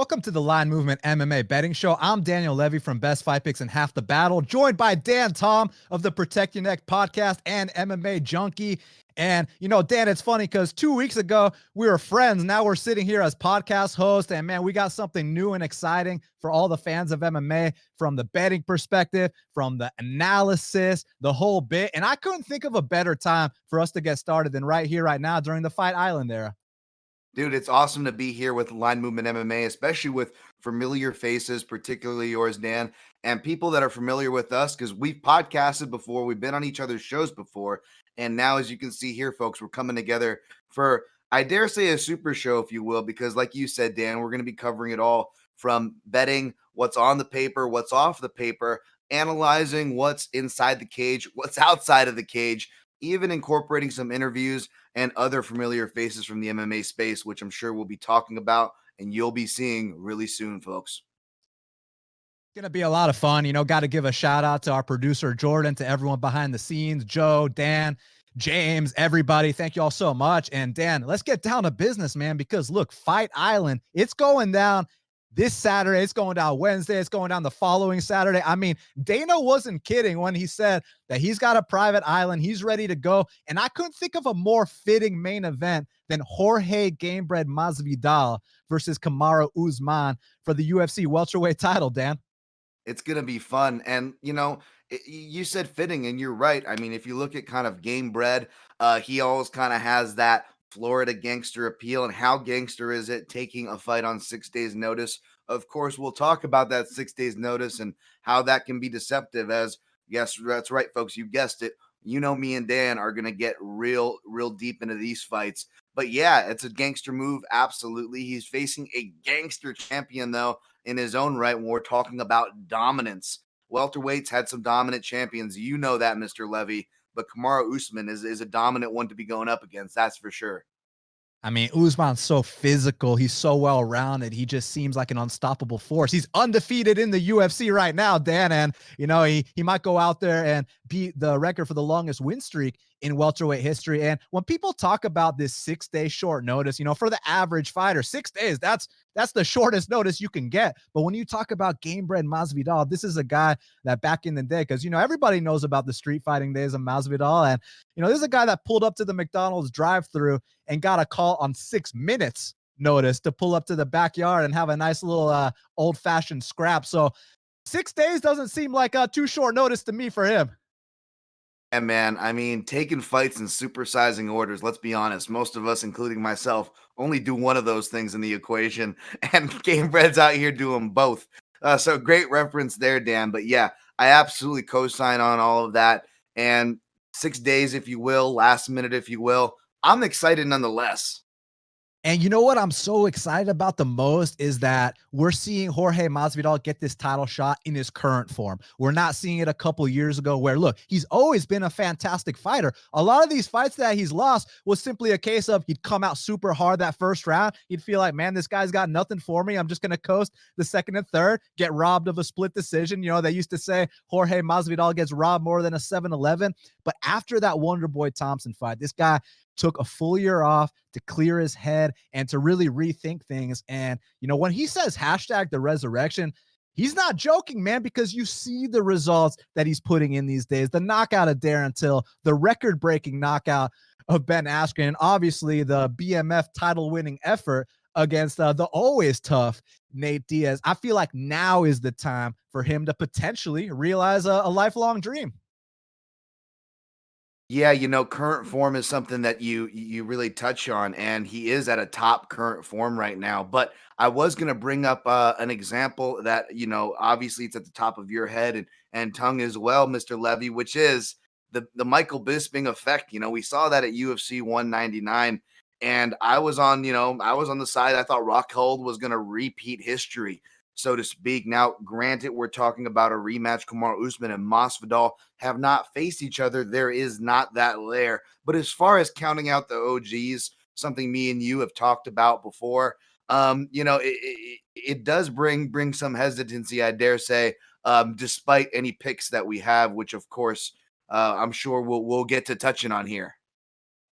Welcome to the Line Movement MMA betting show. I'm Daniel Levy from Best Fight Picks and Half the Battle, joined by Dan Tom of the Protect Your Neck podcast and MMA Junkie. And, Dan, it's funny because 2 weeks ago, we were friends. Now we're sitting here as podcast hosts. And, man, we got something new and exciting for all the fans of MMA from the betting perspective, from the analysis, the whole bit. And I couldn't think of a better time for us to get started than right here, right now, during the Fight Island era. Dude, it's awesome to be here with Line Movement MMA, especially with familiar faces, particularly yours, Dan, and people that are familiar with us because we've podcasted before, we've been on each other's shows before, and now, as you can see here, folks, we're coming together for, I dare say, a super show, if you will, because like you said, Dan, we're going to be covering it all from betting, what's on the paper, what's off the paper, analyzing what's inside the cage, what's outside of the cage, even incorporating some interviews and other familiar faces from the MMA space, which I'm sure we'll be talking about and you'll be seeing really soon, folks. It's going to be a lot of fun. Got to give a shout out to our producer, Jordan, to everyone behind the scenes, Joe, Dan, James, everybody. Thank you all so much. And Dan, let's get down to business, man, because look, Fight Island, it's going down this Saturday. It's going down Wednesday. It's going down the following Saturday. I mean, Dana wasn't kidding when he said that he's got a private island. He's ready to go. And I couldn't think of a more fitting main event than Jorge Gamebred Masvidal versus Kamaru Usman for the UFC welterweight title, Dan. It's going to be fun. And, you said fitting, and you're right. I mean, if you look at kind of Gamebred, he always kind of has that Florida gangster appeal. And how gangster is it taking a fight on 6 days notice? Of course, we'll talk about that 6 days notice and how that can be deceptive as, yes, that's right, folks. You guessed it. Me and Dan are going to get real deep into these fights. But yeah, it's a gangster move. Absolutely. He's facing a gangster champion, though, in his own right when we're talking about dominance. Welterweights had some dominant champions. You know that, Mr. Levy. But Kamaru Usman is a dominant one to be going up against. That's for sure. I mean, Usman's so physical. He's so well-rounded. He just seems like an unstoppable force. He's undefeated in the UFC right now, Dan, and, he might go out there and beat the record for the longest win streak in welterweight history. And when people talk about this 6-day short notice, for the average fighter, 6 days, that's the shortest notice you can get. But when you talk about Gamebred Masvidal, this is a guy that back in the day, because, everybody knows about the street fighting days of Masvidal. And, this is a guy that pulled up to the McDonald's drive-thru and got a call on 6 minutes notice to pull up to the backyard and have a nice little old-fashioned scrap. So 6 days doesn't seem like too short notice to me for him. And man, I mean, taking fights and supersizing orders, let's be honest, most of us, including myself, only do one of those things in the equation, and Gamebred's out here doing both. So great reference there, Dan. But yeah, I absolutely co-sign on all of that. And 6 days, if you will, last minute, if you will, I'm excited nonetheless. And you know what I'm so excited about the most is that we're seeing Jorge Masvidal get this title shot in his current form. We're not seeing it a couple years ago where, look, he's always been a fantastic fighter. A lot of these fights that he's lost was simply a case of he'd come out super hard that first round. He'd feel like, man, this guy's got nothing for me. I'm just going to coast the second and third, get robbed of a split decision. They used to say Jorge Masvidal gets robbed more than a 7-11. But after that Wonderboy Thompson fight, this guy took a full year off to clear his head and to really rethink things. And, when he says hashtag the resurrection, he's not joking, man, because you see the results that he's putting in these days. The knockout of Darren Till, the record-breaking knockout of Ben Askren, and obviously the BMF title-winning effort against the always tough Nate Diaz. I feel like now is the time for him to potentially realize a lifelong dream. Yeah, current form is something that you really touch on, and he is at a top current form right now. But I was going to bring up an example that, obviously it's at the top of your head and tongue as well, Mr. Levy, which is the Michael Bisping effect. We saw that at UFC 199, and I was on the side. I thought Rockhold was going to repeat history, so to speak. Now, granted, we're talking about a rematch. Kamaru Usman and Masvidal have not faced each other. There is not that layer. But as far as counting out the OGs, something me and you have talked about before, it does bring some hesitancy, I dare say, despite any picks that we have, which of course I'm sure we'll get to touching on here.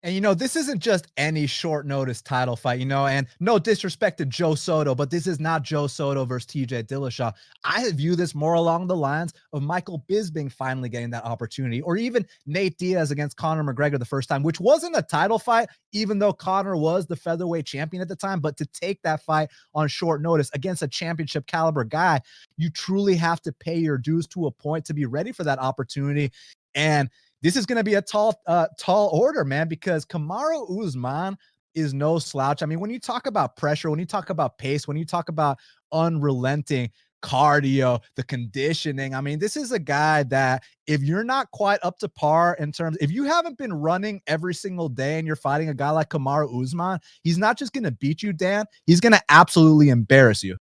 And, this isn't just any short notice title fight, and no disrespect to Joe Soto, but this is not Joe Soto versus TJ Dillashaw. I view this more along the lines of Michael Bisping finally getting that opportunity, or even Nate Diaz against Conor McGregor the first time, which wasn't a title fight, even though Conor was the featherweight champion at the time. But to take that fight on short notice against a championship caliber guy, you truly have to pay your dues to a point to be ready for that opportunity. And this is going to be a tall order, man, because Kamaru Usman is no slouch. I mean, when you talk about pressure, when you talk about pace, when you talk about unrelenting cardio, the conditioning, I mean, this is a guy that if you're not quite up to par in terms, if you haven't been running every single day and you're fighting a guy like Kamaru Usman, he's not just going to beat you, Dan. He's going to absolutely embarrass you.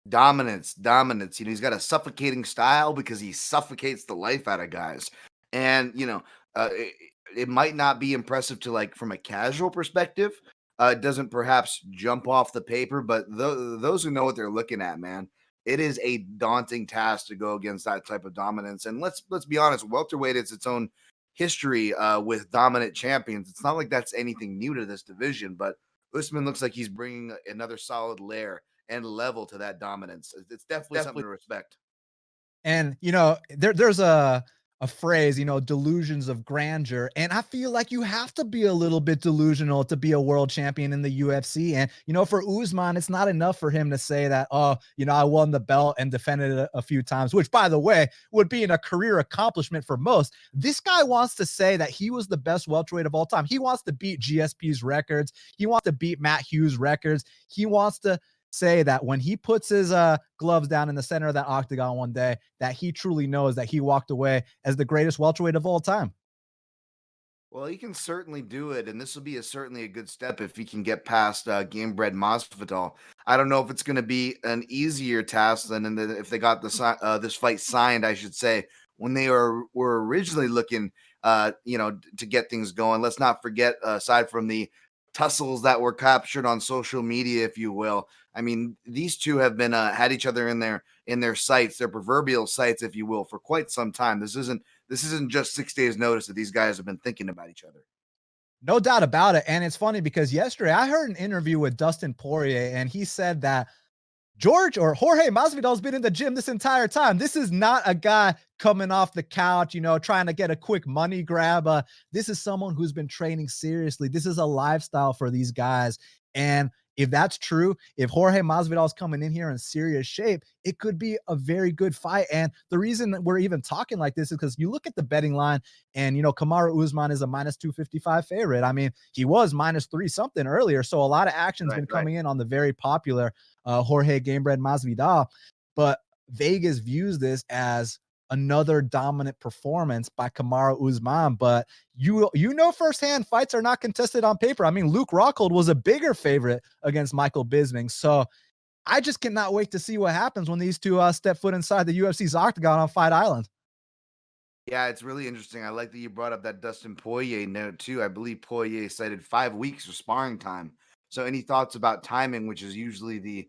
Dominance. He's got a suffocating style because he suffocates the life out of guys. And it might not be impressive to like from a casual perspective. It doesn't perhaps jump off the paper, but those who know what they're looking at, man, it is a daunting task to go against that type of dominance. And let's be honest, welterweight is its own history with dominant champions. It's not like that's anything new to this division, but Usman looks like he's bringing another solid layer and level to that dominance. It's definitely something to respect. And there's a phrase, delusions of grandeur, and I feel like you have to be a little bit delusional to be a world champion in the UFC. And for Usman, it's not enough for him to say that, oh, I won the belt and defended it a few times, which, by the way, would be a career accomplishment for most. This guy wants to say that he was the best welterweight of all time. He wants to beat GSP's records. He wants to beat Matt Hughes' records. He wants to say that when he puts his gloves down in the center of that octagon one day, that he truly knows that he walked away as the greatest welterweight of all time. Well, he can certainly do it, and this will be certainly a good step if he can get past game bred Masvidal. I don't know if it's going to be an easier task than if they got this fight signed, I should say, when they were originally looking, to get things going. Let's not forget, aside from the tussles that were captured on social media, if you will. I mean, these two have been had each other in their sights, their proverbial sights, if you will, for quite some time. This isn't just 6 days notice that these guys have been thinking about each other. No doubt about it. And it's funny because yesterday I heard an interview with Dustin Poirier, and he said that Jorge Masvidal's been in the gym this entire time. This is not a guy coming off the couch, trying to get a quick money grab. This is someone who's been training seriously. This is a lifestyle for these guys. And if that's true, if Jorge Masvidal is coming in here in serious shape, it could be a very good fight. And the reason that we're even talking like this is because you look at the betting line, and Kamaru Usman is a minus 255 favorite. I mean, he was minus 3 something earlier. So a lot of action's been coming in on the very popular Jorge Gamebred Masvidal. But Vegas views this as another dominant performance by Kamaru Usman. But firsthand, fights are not contested on paper. I mean, Luke Rockhold was a bigger favorite against Michael Bisping. So I just cannot wait to see what happens when these two step foot inside the UFC's octagon on Fight Island. Yeah, it's really interesting. I like that you brought up that Dustin Poirier note too. I believe Poirier cited 5 weeks for sparring time. So, any thoughts about timing, which is usually the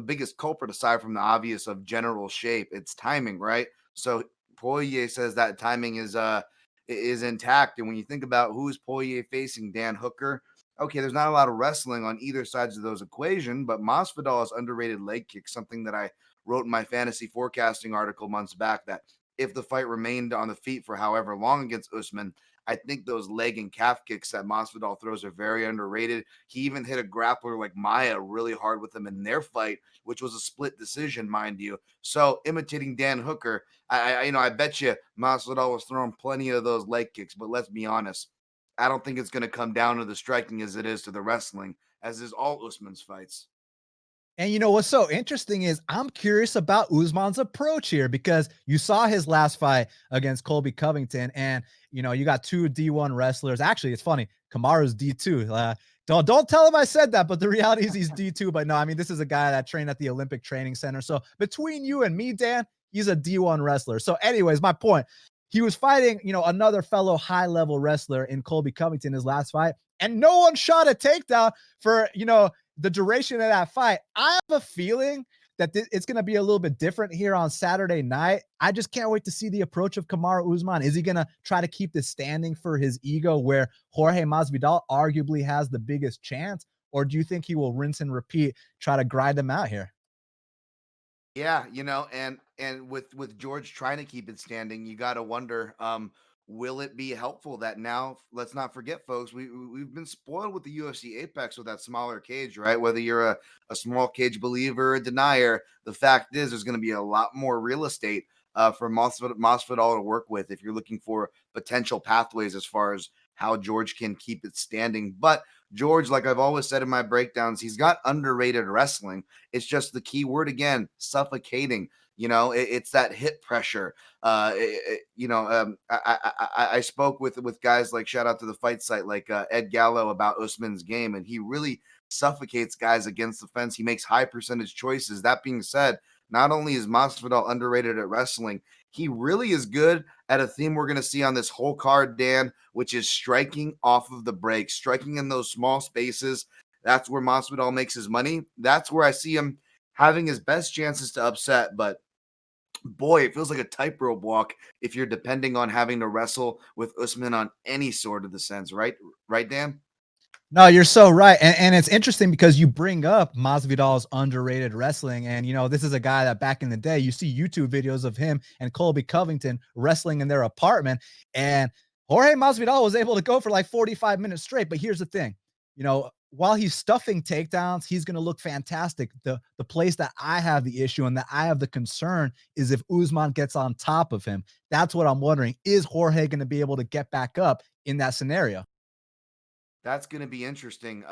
biggest culprit aside from the obvious of general shape? It's timing, right? So Poirier says that timing is intact. And when you think about who is Poirier facing, Dan Hooker. Okay, there's not a lot of wrestling on either sides of those equation, but Masvidal has underrated leg kicks, something that I wrote in my fantasy forecasting article months back, that if the fight remained on the feet for however long against Usman, I think those leg and calf kicks that Masvidal throws are very underrated. He even hit a grappler like Maya really hard with him in their fight, which was a split decision, mind you. So imitating Dan Hooker, I bet you Masvidal was throwing plenty of those leg kicks, but let's be honest, I don't think it's going to come down to the striking as it is to the wrestling, as is all Usman's fights. And what's so interesting is I'm curious about Usman's approach here, because you saw his last fight against Colby Covington, and you got two D1 wrestlers. Actually, it's funny, Kamaru's D2. Don't tell him I said that, but the reality is he's D2. But no, I mean, this is a guy that trained at the Olympic Training Center. So between you and me, Dan, he's a D1 wrestler. So anyways, my point, he was fighting, another fellow high-level wrestler in Colby Covington his last fight, and no one shot a takedown for, the duration of that fight. I have a feeling that it's going to be a little bit different here on Saturday night. I just can't wait to see the approach of Kamaru Usman. Is he going to try to keep this standing for his ego where Jorge Masvidal arguably has the biggest chance? Or do you think he will rinse and repeat, try to grind him out here? Yeah, and with George trying to keep it standing, you got to wonder, will it be helpful that now? Let's not forget, folks, we've been spoiled with the UFC Apex with that smaller cage, right? Whether you're a small cage believer or denier, the fact is there's going to be a lot more real estate for Masvidal to work with if you're looking for potential pathways as far as how George can keep it standing. But George, like I've always said in my breakdowns, he's got underrated wrestling. It's just the key word again, suffocating. It's that hip pressure. I spoke with guys like, shout out to the fight site, like Ed Gallo, about Usman's game, and he really suffocates guys against the fence. He makes high percentage choices. That being said, not only is Masvidal underrated at wrestling, he really is good at a theme we're going to see on this whole card, Dan, which is striking off of the break, striking in those small spaces. That's where Masvidal makes his money. That's where I see him having his best chances to upset. But boy, it feels like a tightrope walk if you're depending on having to wrestle with Usman on any sort of the sense, right? Right, Dan? No, you're so right. And it's interesting because you bring up Masvidal's underrated wrestling. And, this is a guy that back in the day, you see YouTube videos of him and Colby Covington wrestling in their apartment. And Jorge Masvidal was able to go for like 45 minutes straight. But here's the thing, while he's stuffing takedowns, he's going to look fantastic. The place that I have the issue and that I have the concern is if Usman gets on top of him. That's what I'm wondering. Is Jorge going to be able to get back up in that scenario? That's going to be interesting.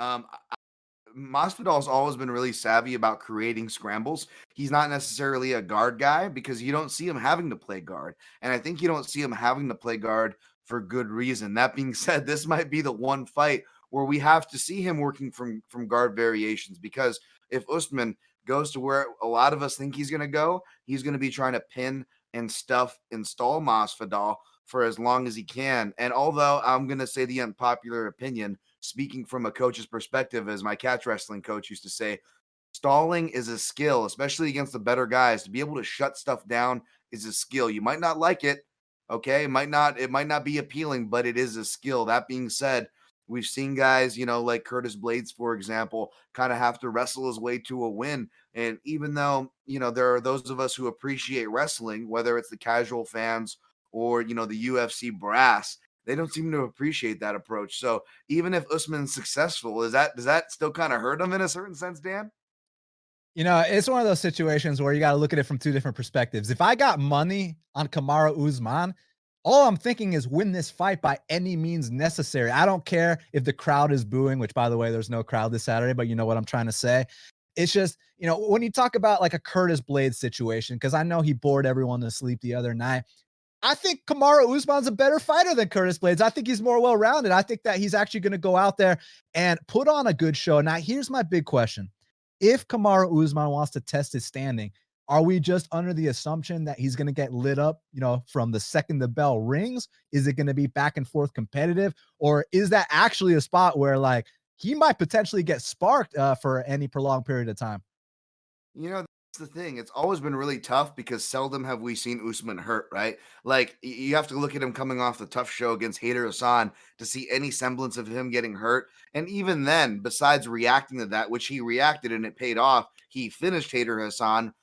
Masvidal's always been really savvy about creating scrambles. He's not necessarily a guard guy because you don't see him having to play guard. And I think you don't see him having to play guard for good reason. That being said, this might be the one fight where we have to see him working from guard variations, because if Usman goes to where a lot of us think he's going to go, he's going to be trying to pin and stuff install Masvidal for as long as he can. And although I'm going to say the unpopular opinion, speaking from a coach's perspective, as my catch wrestling coach used to say, stalling is a skill, especially against the better guys. To be able to shut stuff down is a skill. You might not like it, okay? It might not be appealing, but it is a skill. That being said, we've seen guys, like Curtis Blades, for example, kind of have to wrestle his way to a win. And even though, there are those of us who appreciate wrestling, whether it's the casual fans or, the UFC brass, they don't seem to appreciate that approach. So even if Usman's successful, does that still kind of hurt him in a certain sense, Dan? It's one of those situations where you got to look at it from two different perspectives. If I got money on Kamaru Usman, all I'm thinking is win this fight by any means necessary. I don't care if the crowd is booing, which by the way, there's no crowd this Saturday, but you know what I'm trying to say. It's just, when you talk about like a Curtis Blades situation, because I know he bored everyone to sleep the other night. I think Kamaru Usman's a better fighter than Curtis Blades. I think he's more well-rounded. I think that he's actually going to go out there and put on a good show. Now, here's my big question. If Kamaru Usman wants to test his standing, are we just under the assumption that he's going to get lit up, from the second the bell rings? Is it going to be back and forth competitive? Or is that actually a spot where like he might potentially get sparked for any prolonged period of time? That's the thing. It's always been really tough because seldom have we seen Usman hurt, right? Like you have to look at him coming off the tough show against Hader Hassan to see any semblance of him getting hurt. And even then, besides reacting to that, which he reacted and it paid off, he finished Hader Hassan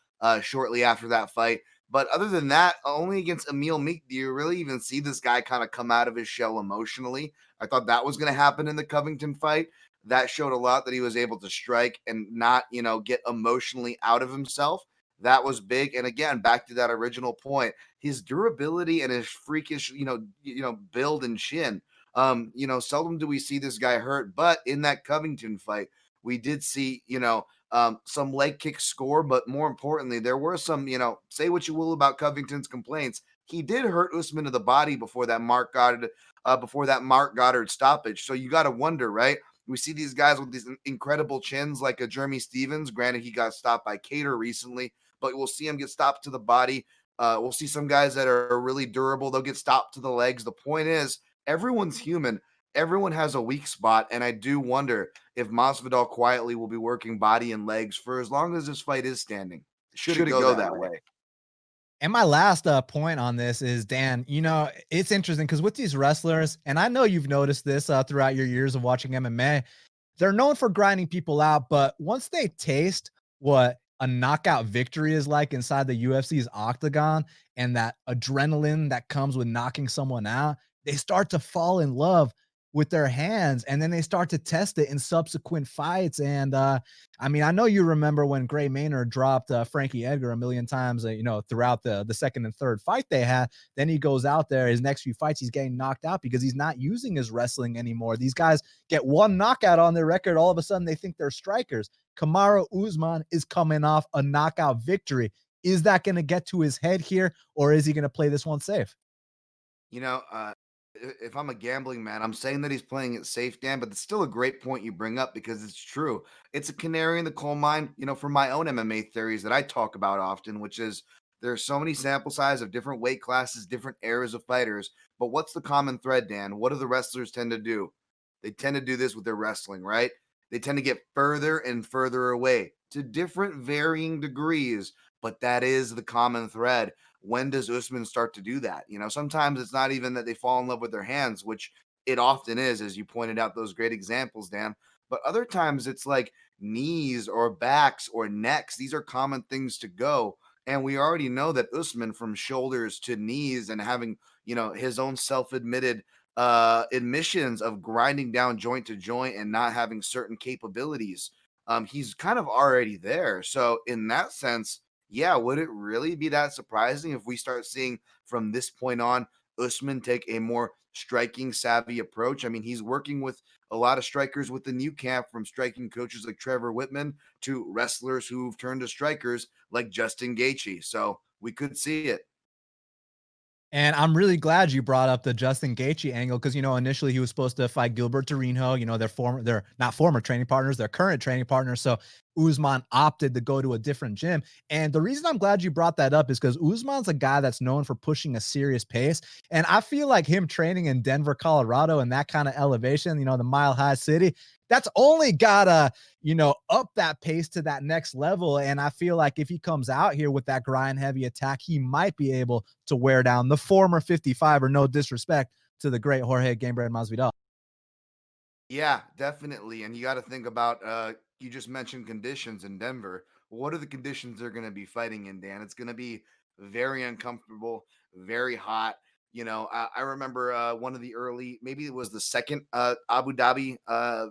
shortly after that fight. But other than that, only against Emil Meek do you really even see this guy kind of come out of his shell emotionally. I thought that was going to happen in the Covington fight. That showed a lot that he was able to strike and not, get emotionally out of himself. That was big. And again, back to that original point, his durability and his freakish, build and chin. Seldom do we see this guy hurt, but in that Covington fight, we did see, some leg kick score, but more importantly, there were some, say what you will about Covington's complaints. He did hurt Usman to the body before that Mark Goddard stoppage. So you got to wonder, right? We see these guys with these incredible chins like a Jeremy Stevens. Granted, he got stopped by Cater recently, but we'll see him get stopped to the body. We'll see some guys that are really durable. They'll get stopped to the legs. The point is, everyone's human. Everyone has a weak spot, and I do wonder if Masvidal quietly will be working body and legs for as long as this fight is standing. Shouldn't go that way. And my last point on this is, Dan, it's interesting because with these wrestlers, and I know you've noticed this throughout your years of watching MMA, they're known for grinding people out, but once they taste what a knockout victory is like inside the UFC's octagon and that adrenaline that comes with knocking someone out, they start to fall in love with their hands, and then they start to test it in subsequent fights. And I mean, I know you remember when Gray Maynard dropped Frankie Edgar a million times, throughout the second and third fight they had. Then he goes out there, his next few fights, he's getting knocked out because he's not using his wrestling anymore. These guys get one knockout on their record, all of a sudden they think they're strikers. Kamaru Usman is coming off a knockout victory. Is that going to get to his head here, or is he going to play this one safe? If I'm a gambling man, I'm saying that he's playing it safe, Dan, but it's still a great point you bring up because it's true. It's a canary in the coal mine, for my own MMA theories that I talk about often, which is there's so many sample size of different weight classes, different eras of fighters. But what's the common thread, Dan? What do the wrestlers tend to do? They tend to do this with their wrestling, right? They tend to get further and further away to different varying degrees, but that is the common thread. When does Usman start to do that? Sometimes it's not even that they fall in love with their hands, which it often is, as you pointed out those great examples, Dan. But other times it's like knees or backs or necks. These are common things to go. And we already know that Usman, from shoulders to knees and having, his own self-admitted admissions of grinding down joint to joint and not having certain capabilities, he's kind of already there. So in that sense, yeah, would it really be that surprising if we start seeing from this point on Usman take a more striking savvy approach? I mean, he's working with a lot of strikers with the new camp, from striking coaches like Trevor Whitman to wrestlers who've turned to strikers like Justin Gaethje. So we could see it. And I'm really glad you brought up the Justin Gaethje angle because, initially he was supposed to fight Gilbert Torino, they're not former training partners, they're current training partners. So Usman opted to go to a different gym. And the reason I'm glad you brought that up is because Usman's a guy that's known for pushing a serious pace. And I feel like him training in Denver, Colorado, and that kind of elevation, the Mile High City, that's only gotta, up that pace to that next level. And I feel like if he comes out here with that grind heavy attack, he might be able to wear down the former 55, or no disrespect to the great Jorge Gamebred Masvidal. Yeah, definitely. And you got to think about, you just mentioned conditions in Denver. What are the conditions they're going to be fighting in, Dan? It's going to be very uncomfortable, very hot. I remember one of the early, maybe it was the second Abu Dhabi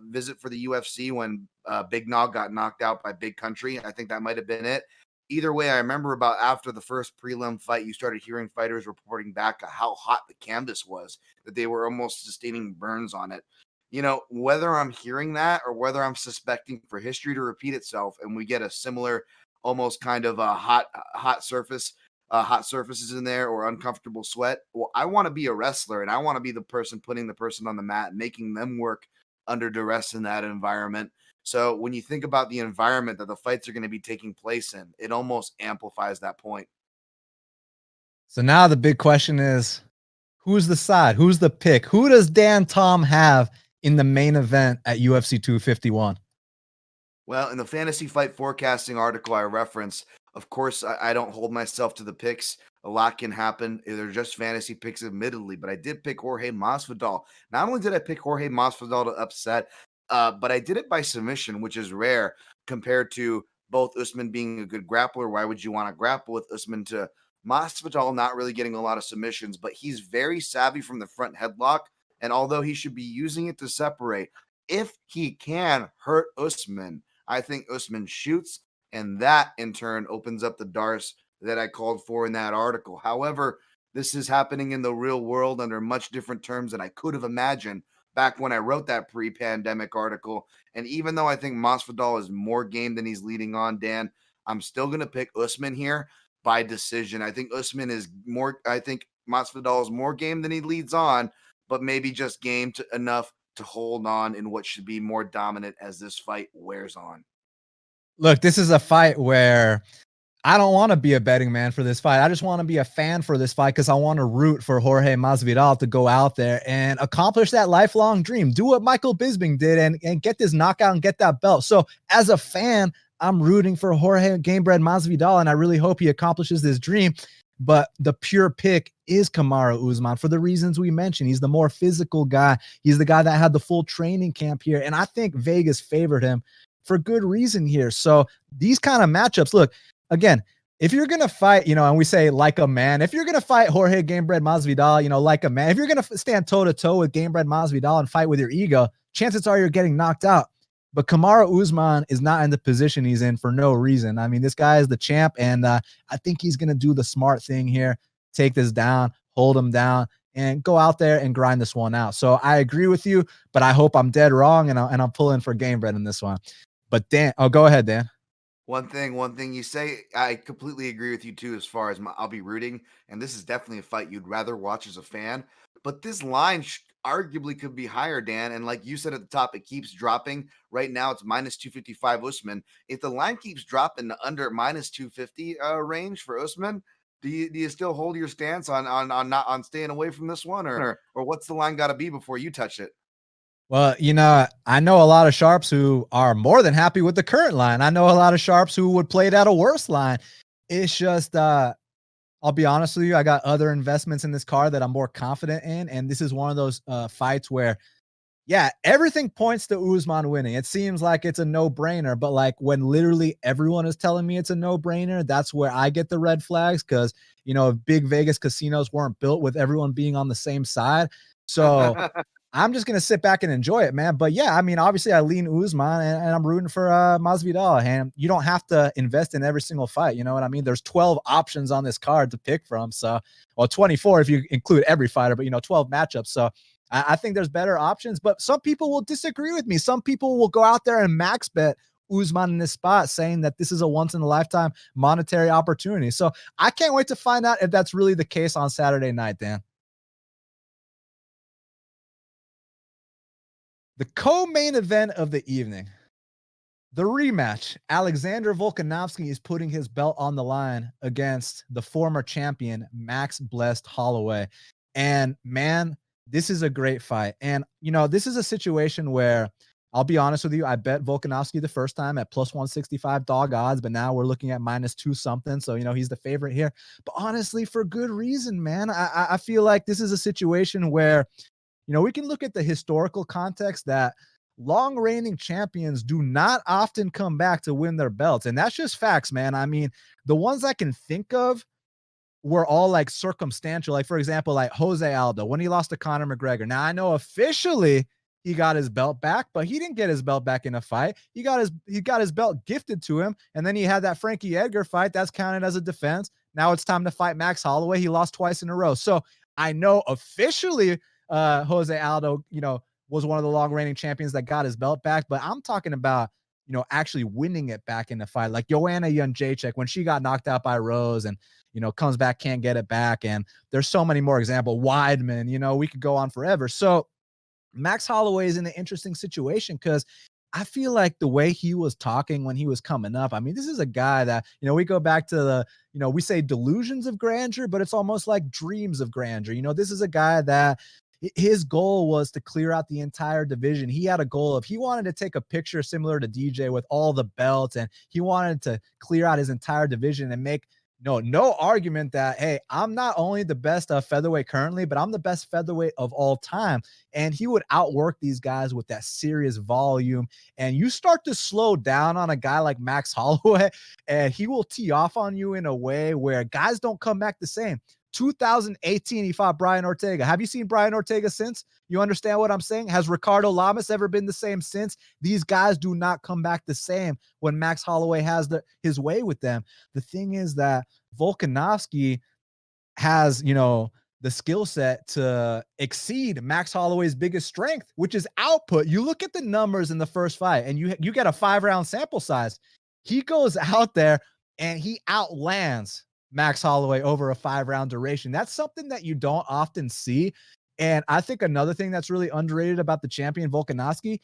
visit for the UFC when Big Nog got knocked out by Big Country. I think that might have been it. Either way, I remember about after the first prelim fight, you started hearing fighters reporting back how hot the canvas was, that they were almost sustaining burns on it. Whether I'm hearing that or whether I'm suspecting for history to repeat itself and we get a similar, almost kind of a hot surfaces in there, or uncomfortable sweat. Well, I want to be a wrestler and I want to be the person putting the person on the mat, making them work under duress in that environment. So when you think about the environment that the fights are going to be taking place in, it almost amplifies that point. So now the big question is, who's the side? Who's the pick? Who does Dan Tom have in the main event at UFC 251? Well, in the fantasy fight forecasting article I referenced, of course, I don't hold myself to the picks. A lot can happen. They're just fantasy picks, admittedly, but I did pick Jorge Masvidal. Not only did I pick Jorge Masvidal to upset, but I did it by submission, which is rare compared to both Usman being a good grappler. Why would you want to grapple with Usman, to Masvidal not really getting a lot of submissions, but he's very savvy from the front headlock. And although he should be using it to separate, if he can hurt Usman, I think Usman shoots, and that in turn opens up the darts that I called for in that article. However, this is happening in the real world under much different terms than I could have imagined back when I wrote that pre-pandemic article. And even though I think Masvidal is more game than he's leading on, Dan, I'm still going to pick Usman here by decision. I think Masvidal is more game than he leads on, but maybe just game enough to hold on in what should be more dominant as this fight wears on. Look, this is a fight where I don't want to be a betting man for this fight. I just want to be a fan for this fight because I want to root for Jorge Masvidal to go out there and accomplish that lifelong dream. Do what Michael Bisping did and get this knockout and get that belt. So as a fan, I'm rooting for Jorge Gamebred Masvidal, and I really hope he accomplishes this dream. But the pure pick is Kamaru Usman for the reasons we mentioned. He's the more physical guy. He's the guy that had the full training camp here. And I think Vegas favored him for good reason here. So these kind of matchups, look, again, if you're going to fight, and we say like a man, if you're going to fight Jorge Gamebred Masvidal, like a man, if you're going to stand toe to toe with Gamebred Masvidal and fight with your ego, chances are you're getting knocked out. But Kamaru Usman is not in the position he's in for no reason. I mean, this guy is the champ, and I think he's going to do the smart thing here, take this down, hold him down, and go out there and grind this one out. So I agree with you, but I hope I'm dead wrong, and I'm pulling for Gamebred in this one. But Dan, go ahead, Dan. One thing you say, I completely agree with you too, as far as I'll be rooting. And this is definitely a fight you'd rather watch as a fan. But this line arguably could be higher, Dan. And like you said at the top, it keeps dropping. Right now, it's minus 255 Usman. If the line keeps dropping to under minus 250 range for Usman, do you still hold your stance on staying away from this one, or what's the line got to be before you touch it? Well, I know a lot of sharps who are more than happy with the current line. I know a lot of sharps who would play it at a worse line. It's just, I'll be honest with you, I got other investments in this card that I'm more confident in, and this is one of those fights where, yeah, everything points to Usman winning. It seems like it's a no-brainer, but like when literally everyone is telling me it's a no-brainer, that's where I get the red flags because, big Vegas casinos weren't built with everyone being on the same side. So I'm just going to sit back and enjoy it, man. But yeah, I mean, obviously I lean Usman and I'm rooting for Masvidal. And you don't have to invest in every single fight. You know what I mean? There's 12 options on this card to pick from. So, well, 24 if you include every fighter, but 12 matchups. So I think there's better options, but some people will disagree with me. Some people will go out there and max bet Usman in this spot, saying that this is a once in a lifetime monetary opportunity. So I can't wait to find out if that's really the case on Saturday night, Dan. The co-main event of the evening, the rematch. Alexander Volkanovski is putting his belt on the line against the former champion, Max Blessed Holloway. And man, this is a great fight. And, this is a situation where I'll be honest with you, I bet Volkanovski the first time at plus 165 dog odds, but now we're looking at minus 2 something. So, he's the favorite here. But honestly, for good reason, man. I feel like this is a situation where we can look at the historical context that long reigning champions do not often come back to win their belts. And that's just facts, man. I mean, the ones I can think of were all like circumstantial. Like, for example, like Jose Aldo, when he lost to Conor McGregor. Now, I know officially he got his belt back, but he didn't get his belt back in a fight. He got his belt gifted to him. And then he had that Frankie Edgar fight. That's counted as a defense. Now it's time to fight Max Holloway. He lost twice in a row. So I know officially Jose Aldo, was one of the long reigning champions that got his belt back. But I'm talking about, actually winning it back in the fight. Like Joanna Jędrzejczyk, when she got knocked out by Rose and, comes back, can't get it back. And there's so many more examples. Weidman, we could go on forever. So Max Holloway is in an interesting situation because I feel like the way he was talking when he was coming up, I mean, this is a guy that, we go back to the, we say delusions of grandeur, but it's almost like dreams of grandeur. This is a guy that his goal was to clear out the entire division. He had a goal of, he wanted to take a picture similar to DJ with all the belts, and he wanted to clear out his entire division and make no argument that, hey, I'm not only the best featherweight currently, but I'm the best featherweight of all time. And he would outwork these guys with that serious volume. And you start to slow down on a guy like Max Holloway, and he will tee off on you in a way where guys don't come back the same. 2018, he fought Brian Ortega. Have you seen Brian Ortega since? You understand what I'm saying? Has Ricardo Lamas ever been the same since? These guys do not come back the same when Max Holloway has his way with them. The thing is that Volkanovski has, the skill set to exceed Max Holloway's biggest strength, which is output. You look at the numbers in the first fight and you get a 5-round sample size. He goes out there and he outlands Max Holloway over a 5-round duration. That's something that you don't often see. And I think another thing that's really underrated about the champion Volkanovski,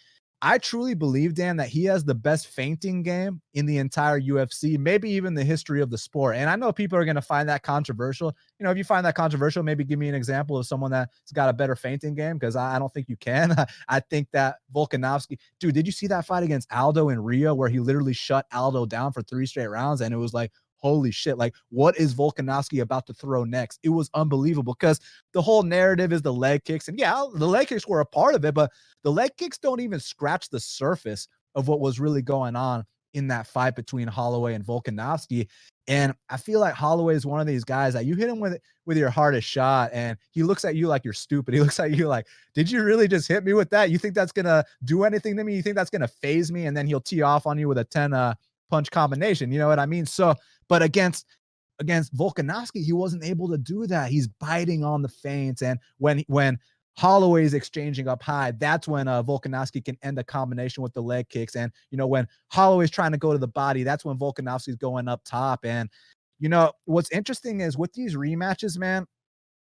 I truly believe, Dan, that he has the best feinting game in the entire UFC, maybe even the history of the sport. And I know people are going to find that controversial. You know, if you find that controversial, maybe give me an example of someone that's got a better feinting game, because I don't think you can. I think that Volkanovski, dude, did you see that fight against Aldo in Rio where he literally shut Aldo down for 3 straight rounds? And it was like, holy shit, like what is Volkanovski about to throw next? It was unbelievable, because the whole narrative is the leg kicks. And yeah, the leg kicks were a part of it, but the leg kicks don't even scratch the surface of what was really going on in that fight between Holloway and Volkanovski. And I feel like Holloway is one of these guys that you hit him with your hardest shot, and he looks at you like you're stupid. He looks at you like, did you really just hit me with that? You think that's gonna do anything to me? You think that's gonna phase me? And then he'll tee off on you with a 10 punch combination. You know what I mean? So, but against Volkanovski, he wasn't able to do that. He's biting on the feints, and when Holloway is exchanging up high, that's when Volkanovski can end a combination with the leg kicks. And, you know, when Holloway's trying to go to the body, that's when Volkanovski's going up top. And, you know, what's interesting is with these rematches, man,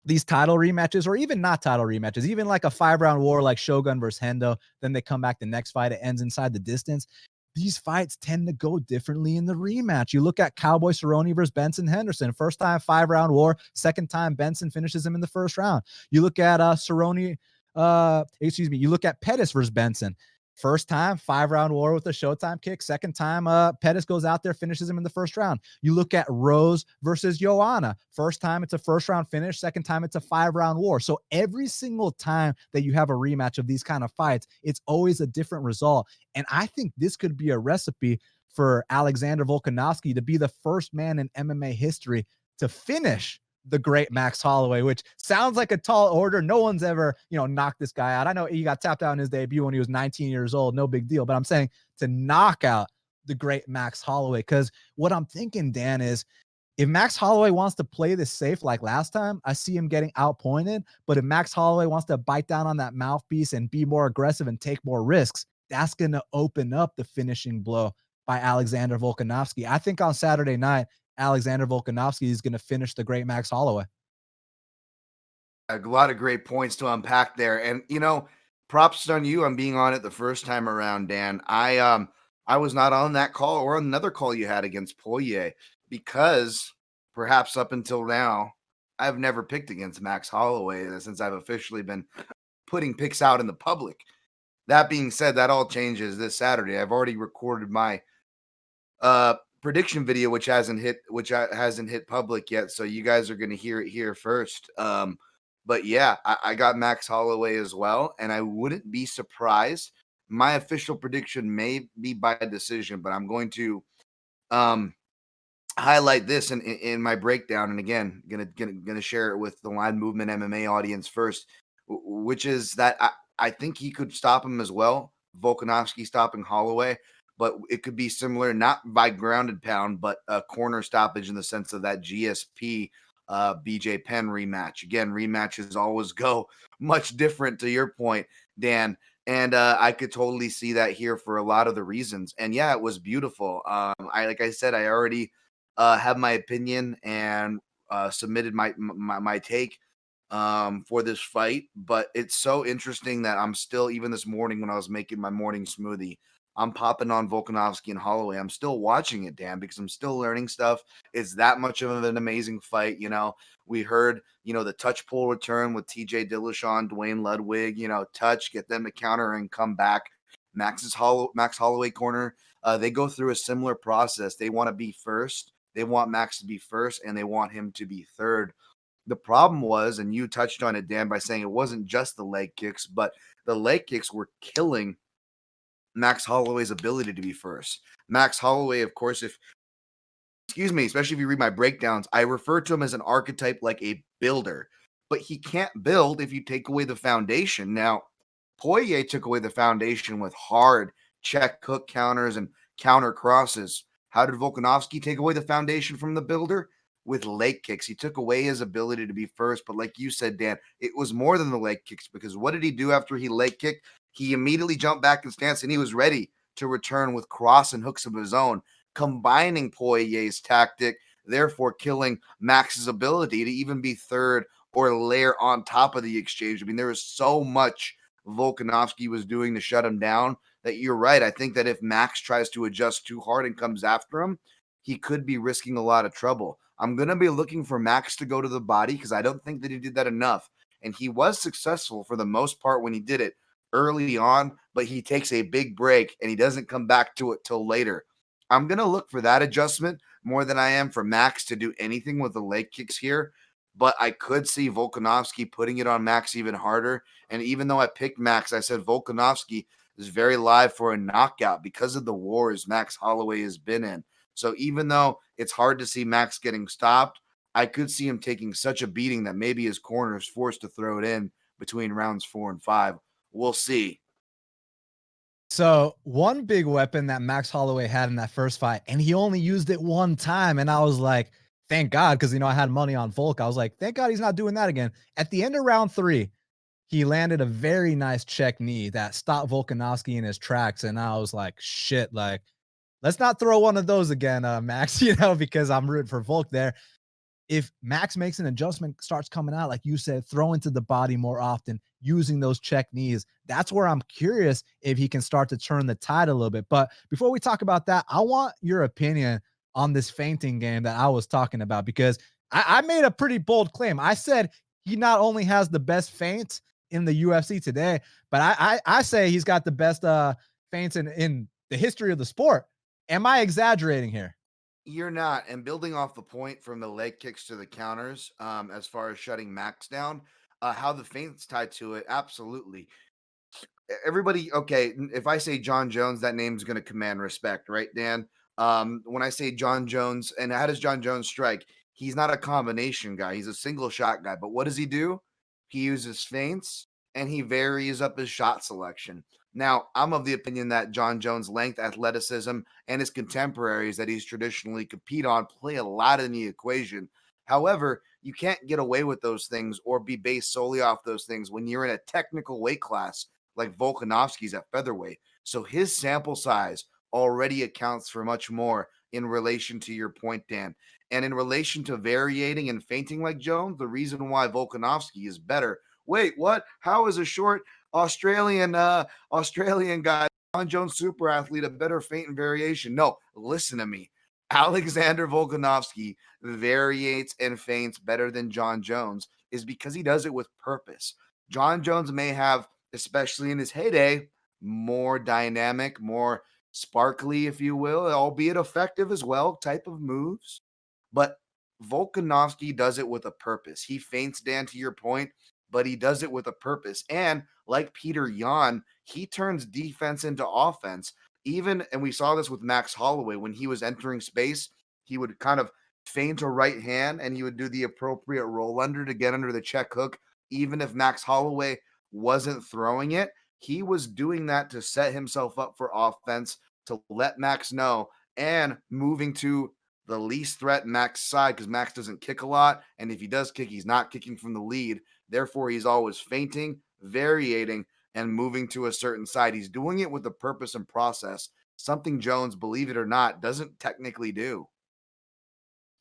these title rematches, or even not title rematches, even like a 5-round war like Shogun versus Hendo, then they come back the next fight, it ends inside the distance. These fights tend to go differently in the rematch. You look at Cowboy Cerrone versus Benson Henderson. First time 5-round war. Second time Benson finishes him in the first round. You look at Cerrone, you look at Pettis versus Benson. First time 5-round war with a Showtime kick. Second time Pettis goes out there, finishes him in the first round. You look at Rose versus Joanna. First time it's a first round finish. Second time it's a 5-round war. So every single time that you have a rematch of these kind of fights, it's always a different result. And I think this could be a recipe for Alexander Volkanovski to be the first man in MMA history to finish the great Max Holloway, which sounds like a tall order. No one's ever, you know, knocked this guy out. I know he got tapped out in his debut when he was 19 years old. No big deal. But I'm saying to knock out the great Max Holloway, because what I'm thinking, Dan, is if Max Holloway wants to play this safe like last time, I see him getting outpointed. But if Max Holloway wants to bite down on that mouthpiece and be more aggressive and take more risks, that's going to open up the finishing blow by Alexander Volkanovski. I think on Saturday night, Alexander Volkanovski is going to finish the great Max Holloway. A lot of great points to unpack there. And you know, props on you on being on it the first time around, Dan. I was not on that call or on another call you had against Poirier, because perhaps up until now, I've never picked against Max Holloway since I've officially been putting picks out in the public. That being said, that all changes this Saturday. I've already recorded my prediction video, which hasn't hit public yet, so you guys are going to hear it here first. But yeah, I got Max Holloway as well, and I wouldn't be surprised. My official prediction may be by decision, but I'm going to highlight this in my breakdown. And again, gonna share it with the Line Movement MMA audience first, which is that I think he could stop him as well. Volkanovski stopping Holloway, but it could be similar, not by grounded pound, but a corner stoppage in the sense of that GSP BJ Penn rematch. Again, rematches always go much different, to your point, Dan. And I could totally see that here for a lot of the reasons. And yeah, it was beautiful. Like I said, I already have my opinion and submitted my take for this fight. But it's so interesting that I'm still, even this morning when I was making my morning smoothie, I'm popping on Volkanovski and Holloway. I'm still watching it, Dan, because I'm still learning stuff. It's that much of an amazing fight. You know, we heard, you know, the touch pull return with TJ Dillashaw, Dwayne Ludwig, you know, touch, get them to counter and come back. Max Holloway corner, they go through a similar process. They want to be first. They want Max to be first, and they want him to be third. The problem was, and you touched on it, Dan, by saying it wasn't just the leg kicks, but the leg kicks were killing Max Holloway's ability to be first. Max Holloway, of course, especially if you read my breakdowns, I refer to him as an archetype, like a builder, but he can't build if you take away the foundation. Now, Poirier took away the foundation with hard check hook counters and counter crosses. How did Volkanovski take away the foundation from the builder? With leg kicks. He took away his ability to be first, but like you said, Dan, it was more than the leg kicks, because what did he do after he leg kicked? He immediately jumped back in stance, and he was ready to return with cross and hooks of his own, combining Poirier's tactic, therefore killing Max's ability to even be third or layer on top of the exchange. I mean, there is so much Volkanovski was doing to shut him down, that you're right. I think that if Max tries to adjust too hard and comes after him, he could be risking a lot of trouble. I'm going to be looking for Max to go to the body because I don't think that he did that enough. And he was successful for the most part when he did it early on, but he takes a big break and he doesn't come back to it till later. I'm going to look for that adjustment more than I am for Max to do anything with the leg kicks here. But I could see Volkanovski putting it on Max even harder. And even though I picked Max, I said Volkanovski is very live for a knockout because of the wars Max Holloway has been in. So even though it's hard to see Max getting stopped, I could see him taking such a beating that maybe his corner is forced to throw it in between rounds 4 and 5. We'll see. So one big weapon that Max Holloway had in that first fight, and he only used it one time. And I was like, thank God, because I had money on Volk. I was like, thank God he's not doing that again. At the end of round 3, he landed a very nice check knee that stopped Volkanovski in his tracks. And I was like, shit, like, let's not throw one of those again, Max, because I'm rooting for Volk there. If Max makes an adjustment, starts coming out, like you said, throw into the body more often, using those check knees, that's where I'm curious if he can start to turn the tide a little bit. But before we talk about that, I want your opinion on this feinting game that I was talking about, because I made a pretty bold claim. I said he not only has the best feints in the UFC today, but I say he's got the best feints in the history of the sport. Am I exaggerating here? You're not. And building off the point from the leg kicks to the counters, as far as shutting Max down, how the feints tied to it, absolutely. Everybody, okay, if I say John Jones, that name's going to command respect, right, Dan? When I say John Jones, and how does John Jones strike? He's not a combination guy. He's a single shot guy. But what does he do? He uses feints and he varies up his shot selection. Now, I'm of the opinion that John Jones' length, athleticism, and his contemporaries that he's traditionally compete on play a lot in the equation. However, you can't get away with those things or be based solely off those things when you're in a technical weight class like Volkanovski's at featherweight. So his sample size already accounts for much more in relation to your point, Dan. And in relation to varying and feinting like Jones, the reason why Volkanovski is better. Wait, what? How is a short Australian guy, John Jones super athlete, a better feint and variation? No, listen to me. Alexander Volkanovski variates and feints better than John Jones is because he does it with purpose. John Jones may have, especially in his heyday, more dynamic, more sparkly, if you will, albeit effective as well, type of moves. But Volkanovski does it with a purpose. He feints, Dan, to your point, but he does it with a purpose. And like Peter Yan, he turns defense into offense. Even, and we saw this with Max Holloway, when he was entering space, he would kind of feint a right hand and he would do the appropriate roll under to get under the check hook. Even if Max Holloway wasn't throwing it, he was doing that to set himself up for offense, to let Max know, and moving to the least threat Max side, because Max doesn't kick a lot. And if he does kick, he's not kicking from the lead. Therefore, he's always feinting, variating, and moving to a certain side. He's doing it with a purpose and process, something Jones, believe it or not, doesn't technically do.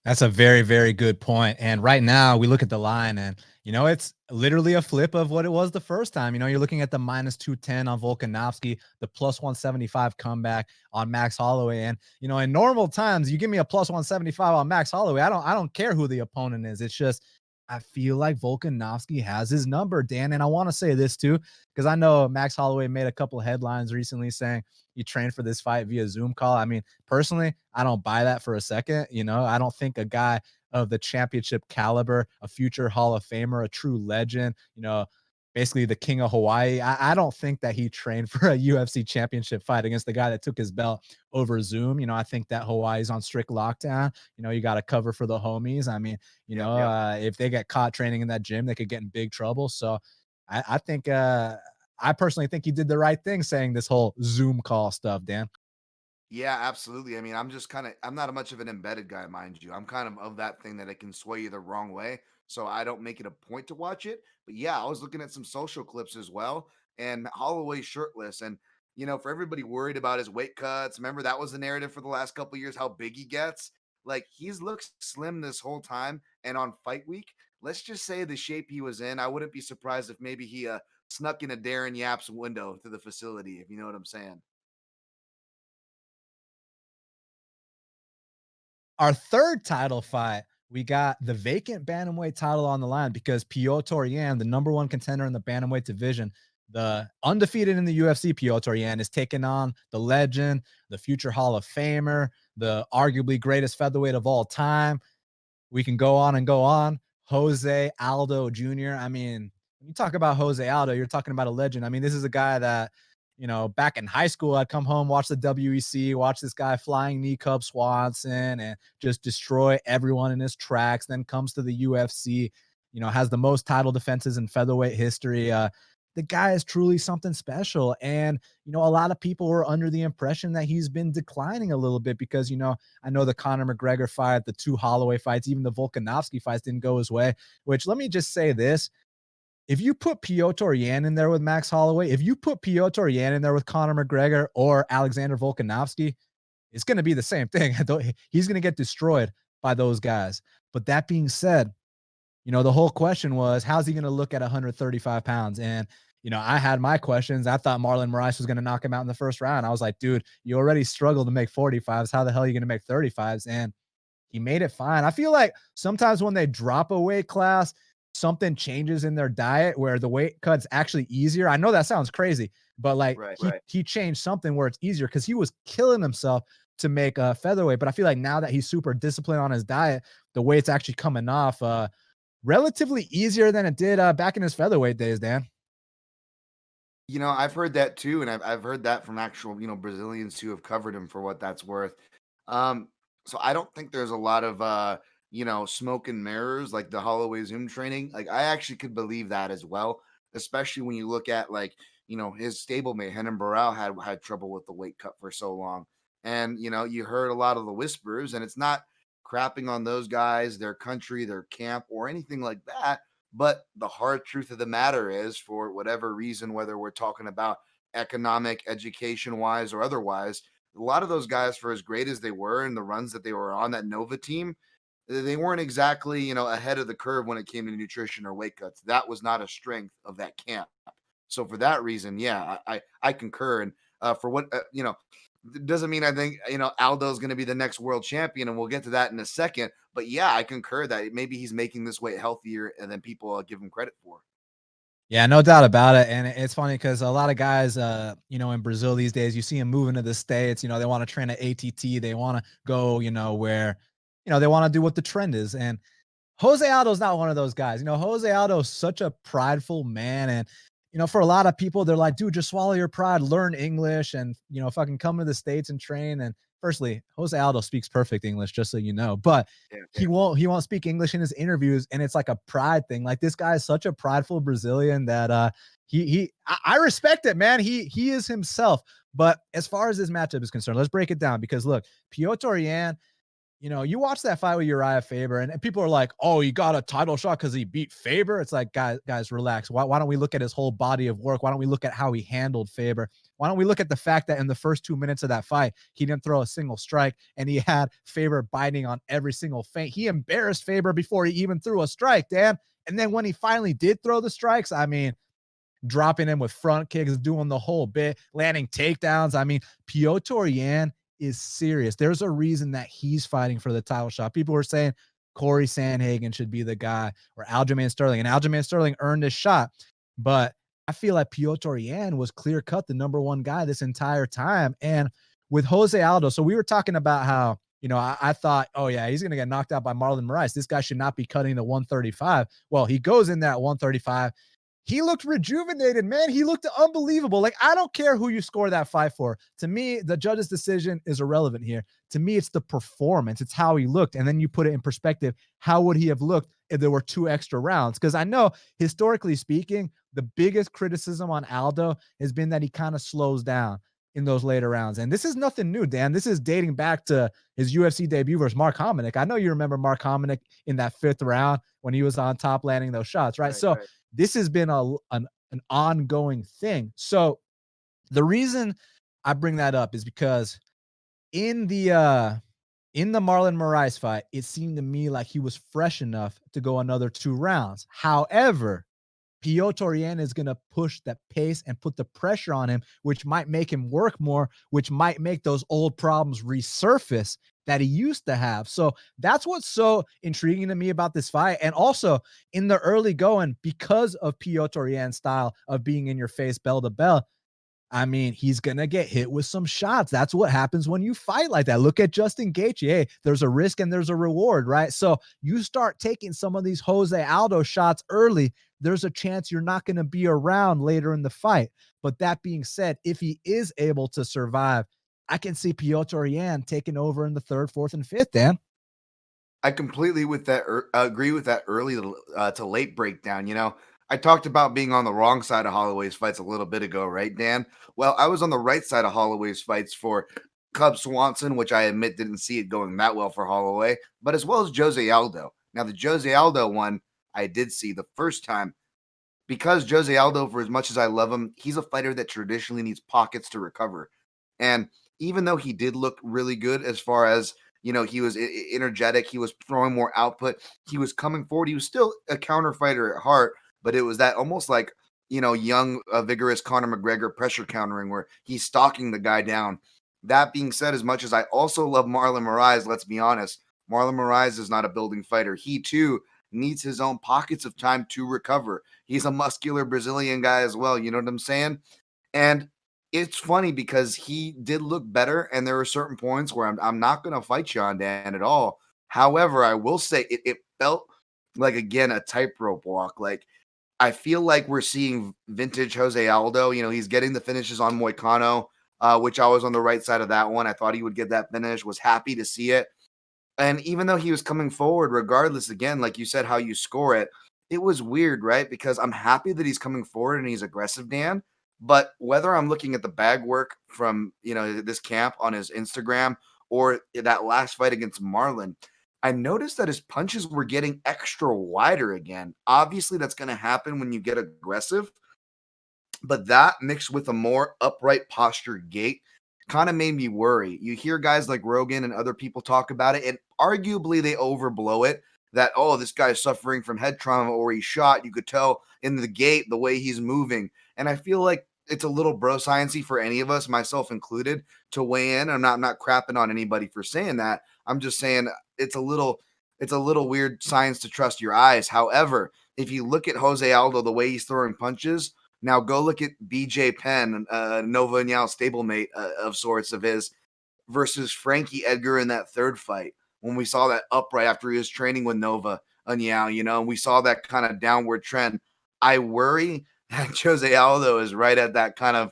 That's a very, very good point. And right now we look at the line and, it's literally a flip of what it was the first time. You're looking at the minus 210 on Volkanovski, the plus 175 comeback on Max Holloway. And, in normal times, you give me a plus 175 on Max Holloway. I don't care who the opponent is. It's just, I feel like Volkanovski has his number, Dan. And I want to say this too, because I know Max Holloway made a couple of headlines recently saying he trained for this fight via Zoom call. I mean, personally, I don't buy that for a second. I don't think a guy of the championship caliber, a future Hall of Famer, a true legend, basically the king of Hawaii. I don't think that he trained for a UFC championship fight against the guy that took his belt over Zoom. I think that Hawaii's on strict lockdown. You got to cover for the homies. I mean, if they get caught training in that gym, they could get in big trouble. So I think, I personally think he did the right thing saying this whole Zoom call stuff, Dan. Yeah, absolutely. I mean, I'm not a much of an embedded guy, mind you. I'm kind of that thing that it can sway you the wrong way. So I don't make it a point to watch it. But yeah, I was looking at some social clips as well. And Holloway shirtless. And, for everybody worried about his weight cuts, remember that was the narrative for the last couple of years, how big he gets. Like he's looked slim this whole time. And on fight week, let's just say the shape he was in, I wouldn't be surprised if maybe he snuck in a Darren Yap's window to the facility, if you know what I'm saying. Our third title fight, we got the vacant bantamweight title on the line because Piotr Yan, the number one contender in the bantamweight division, the undefeated in the UFC, Piotr Yan is taking on the legend, the future Hall of Famer, the arguably greatest featherweight of all time. We can go on and go on. Jose Aldo Jr. I mean, when you talk about Jose Aldo, you're talking about a legend. I mean, this is a guy that, back in high school, I'd come home, watch the WEC, watch this guy flying knee Cub Swanson and just destroy everyone in his tracks. Then comes to the UFC, has the most title defenses in featherweight history. The guy is truly something special. And, a lot of people were under the impression that he's been declining a little bit because, I know the Conor McGregor fight, the two Holloway fights, even the Volkanovski fights didn't go his way, which let me just say this. If you put Piotr Yan in there with Max Holloway, if you put Piotr Yan in there with Conor McGregor or Alexander Volkanovski, it's going to be the same thing. He's going to get destroyed by those guys. But that being said, the whole question was, how's he going to look at 135 pounds? And, I had my questions. I thought Marlon Moraes was going to knock him out in the first round. I was like, dude, you already struggled to make 45s. How the hell are you going to make 35s? And he made it fine. I feel like sometimes when they drop a weight class, something changes in their diet where the weight cut's actually easier. I know that sounds crazy, but like he changed something where it's easier because he was killing himself to make a featherweight. But I feel like now that he's super disciplined on his diet, the weight's actually coming off relatively easier than it did back in his featherweight days, Dan. I've heard that too, and I've heard that from actual, Brazilians who have covered him for what that's worth. Um, so I don't think there's a lot of smoke and mirrors like the Holloway Zoom training. Like I actually could believe that as well, especially when you look at like, his stablemate Henan Barral had trouble with the weight cut for so long. And you heard a lot of the whispers, and it's not crapping on those guys, their country, their camp, or anything like that. But the hard truth of the matter is, for whatever reason, whether we're talking about economic, education wise, or otherwise, a lot of those guys, for as great as they were and the runs that they were on that Nova team, they weren't exactly, ahead of the curve when it came to nutrition or weight cuts. That was not a strength of that camp. So for that reason, yeah, I concur. And for what doesn't mean I think Aldo's going to be the next world champion, and we'll get to that in a second. But yeah, I concur that maybe he's making this weight healthier than people give him credit for. Yeah, no doubt about it. And it's funny because a lot of guys, in Brazil these days, you see them moving to the States, they want to train at ATT. They want to go, where, they want to do what the trend is. And Jose Aldo's not one of those guys. Jose Aldo is such a prideful man. And, for a lot of people, they're like, dude, just swallow your pride, learn English, and, fucking come to the States and train. And firstly, Jose Aldo speaks perfect English, just so you know, but Yeah. he won't speak English in his interviews. And it's like a pride thing. Like this guy is such a prideful Brazilian that I respect it, man. He is himself. But as far as this matchup is concerned, let's break it down because look, Piotr Yan, you watch that fight with Uriah Faber, and people are like, "Oh, he got a title shot because he beat Faber." It's like, guys, relax. Why don't we look at his whole body of work? Why don't we look at how he handled Faber? Why don't we look at the fact that in the first 2 minutes of that fight, he didn't throw a single strike, and he had Faber biting on every single feint. He embarrassed Faber before he even threw a strike, Dan. And then when he finally did throw the strikes, I mean, dropping him with front kicks, doing the whole bit, landing takedowns. I mean, Piotr Yan is serious. There's a reason that he's fighting for the title shot. People were saying Corey Sandhagen should be the guy or Aljamain Sterling, and Aljamain Sterling earned his shot. But I feel like Piotr Yan was clear cut the number one guy this entire time. And with Jose Aldo, so we were talking about how, I thought, oh yeah, he's going to get knocked out by Marlon Moraes. This guy should not be cutting the 135. Well, he goes in there at 135. He looked rejuvenated, man. He looked unbelievable. Like, I don't care who you score that fight for. To me, the judge's decision is irrelevant here. To me, it's the performance. It's how he looked. And then you put it in perspective. How would he have looked if there were 2 extra rounds? Because I know, historically speaking, the biggest criticism on Aldo has been that he kind of slows down in those later rounds. And this is nothing new, Dan. This is dating back to his UFC debut versus Mark Hominick. I know you remember Mark Hominick in that 5th round when he was on top landing those shots, right? So this has been an ongoing thing. So the reason I bring that up is because in the Marlon Moraes fight, it seemed to me like he was fresh enough to go another 2 rounds. However, Piotr Yan is going to push that pace and put the pressure on him, which might make him work more, which might make those old problems resurface that he used to have. So that's what's so intriguing to me about this fight. And also in the early going, because of Piotr Yan's style of being in your face bell to bell, I mean, he's going to get hit with some shots. That's what happens when you fight like that. Look at Justin Gaethje. Hey, there's a risk and there's a reward, right? So you start taking some of these Jose Aldo shots early, there's a chance you're not going to be around later in the fight. But that being said, if he is able to survive, I can see Piotr Yan taking over in the third, fourth, and fifth, Dan. I completely agree with that early to late breakdown. I talked about being on the wrong side of Holloway's fights a little bit ago, right, Dan? Well, I was on the right side of Holloway's fights for Cub Swanson, which I admit didn't see it going that well for Holloway, but as well as Jose Aldo. Now, the Jose Aldo one I did see the first time because Jose Aldo, for as much as I love him, he's a fighter that traditionally needs pockets to recover. And even though he did look really good as far as, he was energetic, he was throwing more output, he was coming forward, he was still a counter fighter at heart, but it was that almost like, young, vigorous Conor McGregor pressure countering where he's stalking the guy down. That being said, as much as I also love Marlon Moraes, let's be honest, Marlon Moraes is not a building fighter. He too needs his own pockets of time to recover. He's a muscular Brazilian guy as well. You know what I'm saying? And it's funny because he did look better, and there were certain points where I'm not going to fight you on, Dan, at all. However, I will say it felt like, again, a tightrope walk. Like, I feel like we're seeing vintage Jose Aldo. He's getting the finishes on Moicano, which I was on the right side of that one. I thought he would get that finish, was happy to see it. And even though he was coming forward, regardless, again, like you said, how you score it, it was weird, right? Because I'm happy that he's coming forward and he's aggressive, Dan. But whether I'm looking at the bag work from, this camp on his Instagram or that last fight against Marlon, I noticed that his punches were getting extra wider again. Obviously, that's going to happen when you get aggressive. But that mixed with a more upright posture gait kind of made me worry. You hear guys like Rogan and other people talk about it, and arguably they overblow it. That, oh, this guy's suffering from head trauma or he's shot. You could tell in the gait, the way he's moving. And I feel like it's a little bro sciencey for any of us, myself included, to weigh in. I'm not crapping on anybody for saying that. I'm just saying it's a little weird science to trust your eyes. However, if you look at Jose Aldo, the way he's throwing punches, now go look at BJ Penn, Nova and Yao stablemate of sorts of his, versus Frankie Edgar in that third fight. When we saw that upright after he was training with Nova and Yao, and we saw that kind of downward trend. I worry that Jose Aldo is right at that kind of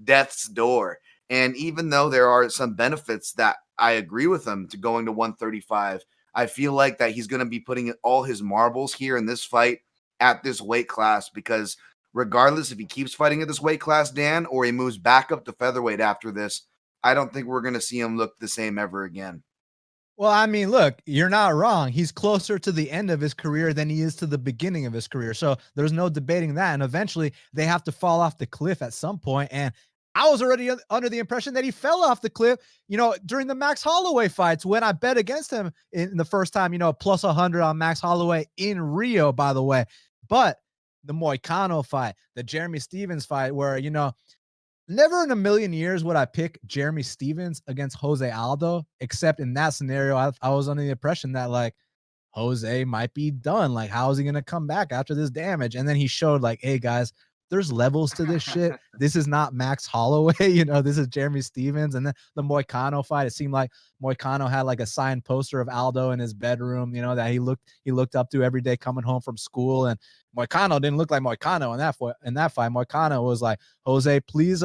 death's door. And even though there are some benefits that I agree with him to going to 135, I feel like that he's going to be putting all his marbles here in this fight at this weight class, because regardless if he keeps fighting at this weight class, Dan, or he moves back up to featherweight after this, I don't think we're going to see him look the same ever again. Well, I mean, look, you're not wrong. He's closer to the end of his career than he is to the beginning of his career. So there's no debating that. And eventually they have to fall off the cliff at some point. And I was already under the impression that he fell off the cliff, during the Max Holloway fights when I bet against him in the first time, plus 100 on Max Holloway in Rio, by the way. But the Moicano fight, the Jeremy Stephens fight, where, never in a million years would I pick Jeremy Stephens against Jose Aldo, except in that scenario, I was under the impression that, like, Jose might be done. Like, how is he going to come back after this damage? And then he showed, like, hey, guys, there's levels to this shit. This is not Max Holloway. This is Jeremy Stephens. And then the Moicano fight, it seemed like Moicano had like a signed poster of Aldo in his bedroom, that he looked up to every day coming home from school. And Moicano didn't look like Moicano in that fight. Moicano was like, Jose, please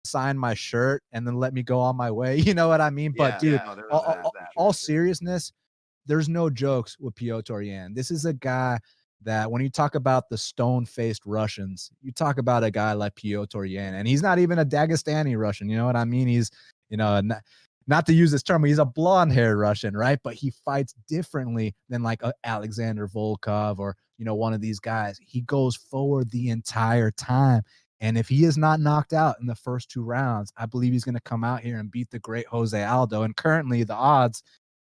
sign my shirt and then let me go on my way. You know what I mean? Yeah, but dude, no, all seriousness, there's no jokes with Piotr Yan. This is a guy that when you talk about the stone-faced Russians, you talk about a guy like Piotr Yan, and he's not even a Dagestani Russian. You know what I mean? He's, not to use this term, but he's a blonde-haired Russian, right? But he fights differently than like Alexander Volkov or, one of these guys. He goes forward the entire time. And if he is not knocked out in the first 2 rounds, I believe he's going to come out here and beat the great Jose Aldo. And currently the odds,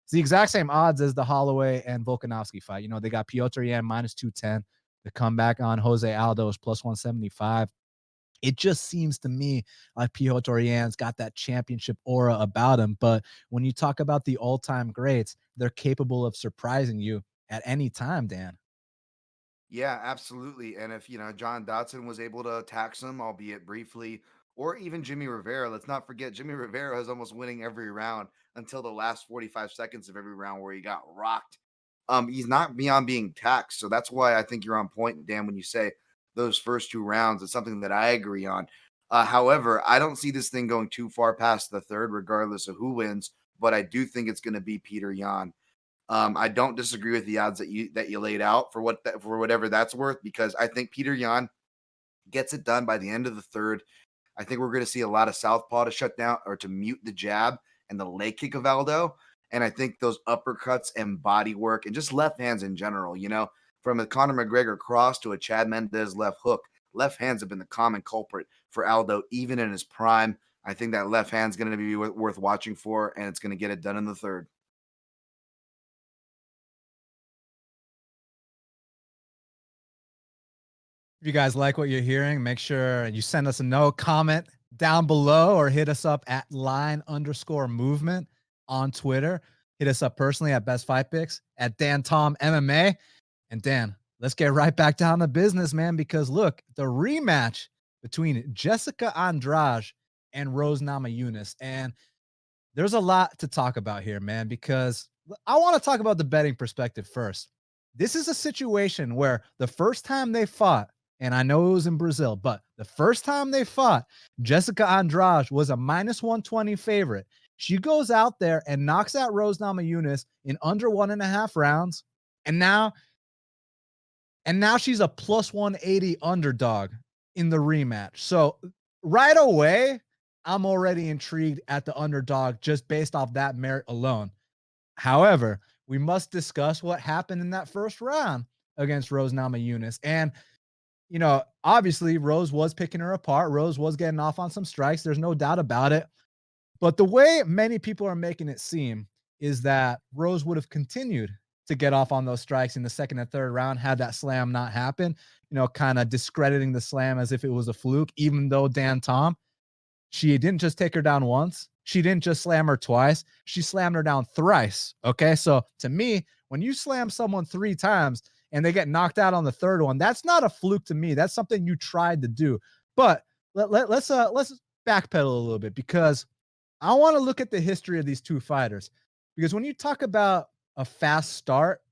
it's the exact same odds as the Holloway and Volkanovski fight. They got Piotr Yan -210, The comeback on Jose Aldo is plus 175. It just seems to me like Piotr Jan's got that championship aura about him. But when you talk about the all-time greats, they're capable of surprising you at any time, Dan. Yeah, absolutely. And if, John Dodson was able to tax him, albeit briefly, or even Jimmy Rivera, let's not forget Jimmy Rivera is almost winning every round until the last 45 seconds of every round where he got rocked. He's not beyond being taxed. So that's why I think you're on point, Dan, when you say those first two rounds. It's something that I agree on. However, I don't see this thing going too far past the third, regardless of who wins. But I do think it's going to be Peter Yan. I don't disagree with the odds that you laid out for whatever that's worth, because I think Peter Yan gets it done by the end of the third. I think we're going to see a lot of southpaw to shut down or to mute the jab and the leg kick of Aldo. And I think those uppercuts and body work and just left hands in general, from a Conor McGregor cross to a Chad Mendez left hook, left hands have been the common culprit for Aldo, even in his prime. I think that left hand's going to be worth watching for, and it's going to get it done in the third. If you guys like what you're hearing, make sure you send us a note, comment down below, or hit us up at line_movement on Twitter. Hit us up personally at Best Fight Picks, at Dan Tom MMA. And Dan, let's get right back down to business, man, because look, the rematch between Jessica Andrade and Rose Namajunas. And there's a lot to talk about here, man, because I want to talk about the betting perspective first. This is a situation where the first time they fought, and I know it was in Brazil, but the first time they fought, Jessica Andrade was a minus 120 favorite. She goes out there and knocks out Rose Namajunas in under 1.5 rounds. And now she's a plus 180 underdog in the rematch. So right away, I'm already intrigued at the underdog just based off that merit alone. However, we must discuss what happened in that first round against Rose Namajunas. And, obviously Rose was picking her apart. Rose was getting off on some strikes. There's no doubt about it. But the way many people are making it seem is that Rose would have continued to get off on those strikes in the second and third round had that slam not happen, kind of discrediting the slam as if it was a fluke, even though Dan Tom, she didn't just take her down once. She didn't just slam her twice. She slammed her down thrice. Okay. So to me, when you slam someone 3 times and they get knocked out on the third one, that's not a fluke to me. That's something you tried to do. But let's backpedal a little bit, because I want to look at the history of these two fighters, because when you talk about a fast start,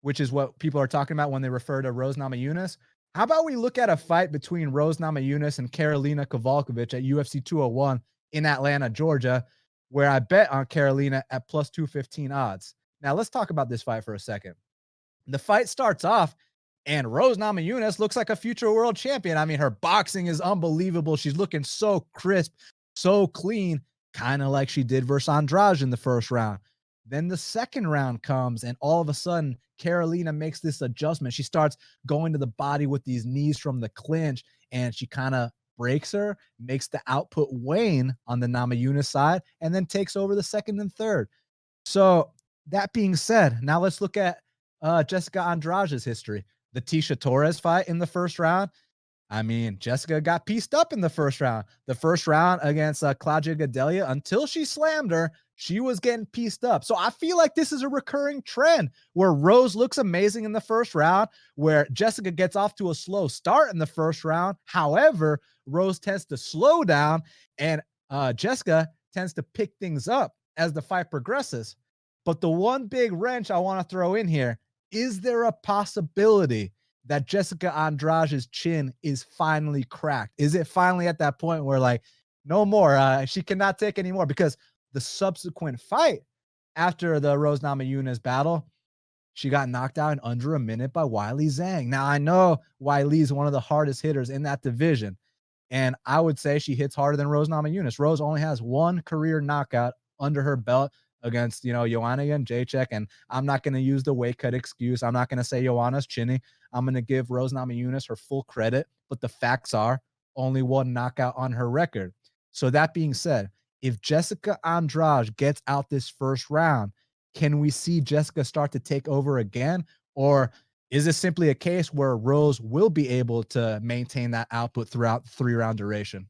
which is what people are talking about when they refer to Rose Namajunas, how about we look at a fight between Rose Namajunas and Karolina Kowalkiewicz at UFC 201 in Atlanta, Georgia, where I bet on Karolina at plus 215 odds. Now let's talk about this fight for a second. The fight starts off and Rose Namajunas looks like a future world champion. I mean, her boxing is unbelievable. She's looking so crisp, so clean, kind of like she did versus Andrade in the first round. Then the second round comes, and all of a sudden, Karolina makes this adjustment. She starts going to the body with these knees from the clinch, and she kind of breaks her, makes the output wane on the Namajunas side, and then takes over the second and third. So that being said, now let's look at Jessica Andrade's history. The Tisha Torres fight in the first round. I mean, Jessica got pieced up in the first round. The first round against Claudia Gadelha, until she slammed her, she was getting pieced up. So I feel like this is a recurring trend where Rose looks amazing in the first round, where Jessica gets off to a slow start in the first round. However, Rose tends to slow down, and Jessica tends to pick things up as the fight progresses. But the one big wrench I want to throw in here, is there a possibility that Jessica Andrade's chin is finally cracked? Is it finally at that point where, like, no more, she cannot take anymore? Because the subsequent fight after the Rose Namajunas battle, she got knocked out in under a minute by Weili Zhang. Now, I know Weili is one of the hardest hitters in that division, and I would say she hits harder than Rose Namajunas. Rose only has one career knockout under her belt against, Joanna Jędrzejczyk, and I'm not going to use the weight cut excuse. I'm not going to say Joanna's chinny. I'm going to give Rose Namajunas her full credit, but the facts are only one knockout on her record. So that being said, if Jessica Andrade gets out this first round, can we see Jessica start to take over again? Or Is this simply a case where Rose will be able to maintain that output throughout the 3-round duration?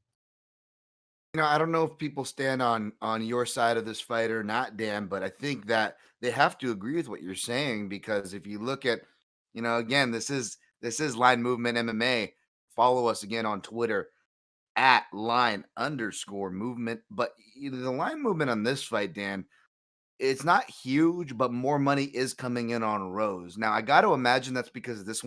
I don't know if people stand on your side of this fight or not, Dan, but I think that they have to agree with what you're saying because if you look at, again, this is line movement MMA. Follow us again on Twitter at line_movement. But the line movement on this fight, Dan, it's not huge, but more money is coming in on Rose. Now, I got to imagine that's because this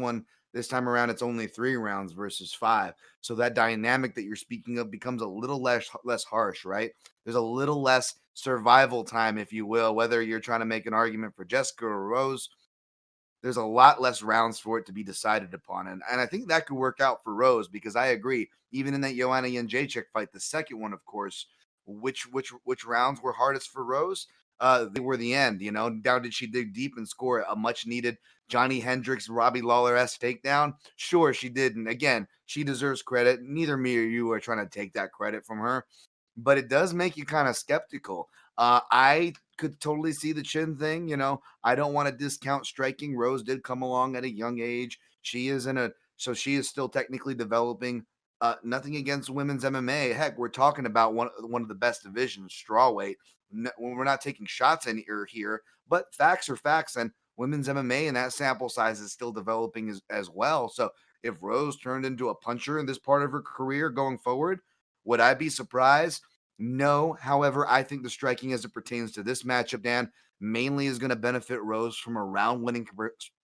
time around, it's only 3 rounds versus 5. So that dynamic that you're speaking of becomes a little less harsh, right? There's a little less survival time, if you will, whether you're trying to make an argument for Jessica or Rose. There's a lot less rounds for it to be decided upon. And I think that could work out for Rose because I agree. Even in that Joanna Jędrzejczyk fight, the second one, of course, which rounds were hardest for Rose? They were the end, Now, did she dig deep and score a much needed Johnny Hendricks, Robbie Lawler-esque takedown? Sure, she did. And again, she deserves credit. Neither me or you are trying to take that credit from her, but it does make you kind of skeptical. I could totally see the chin thing. I don't want to discount striking. Rose did come along at a young age. She is she is still technically developing. Nothing against women's MMA. Heck, we're talking about one of the best divisions, strawweight. We're not taking shots here, but facts are facts, and women's MMA in that sample size is still developing as well. So if Rose turned into a puncher in this part of her career going forward, would I be surprised? No. However, I think the striking as it pertains to this matchup, Dan, mainly is going to benefit Rose from a round winning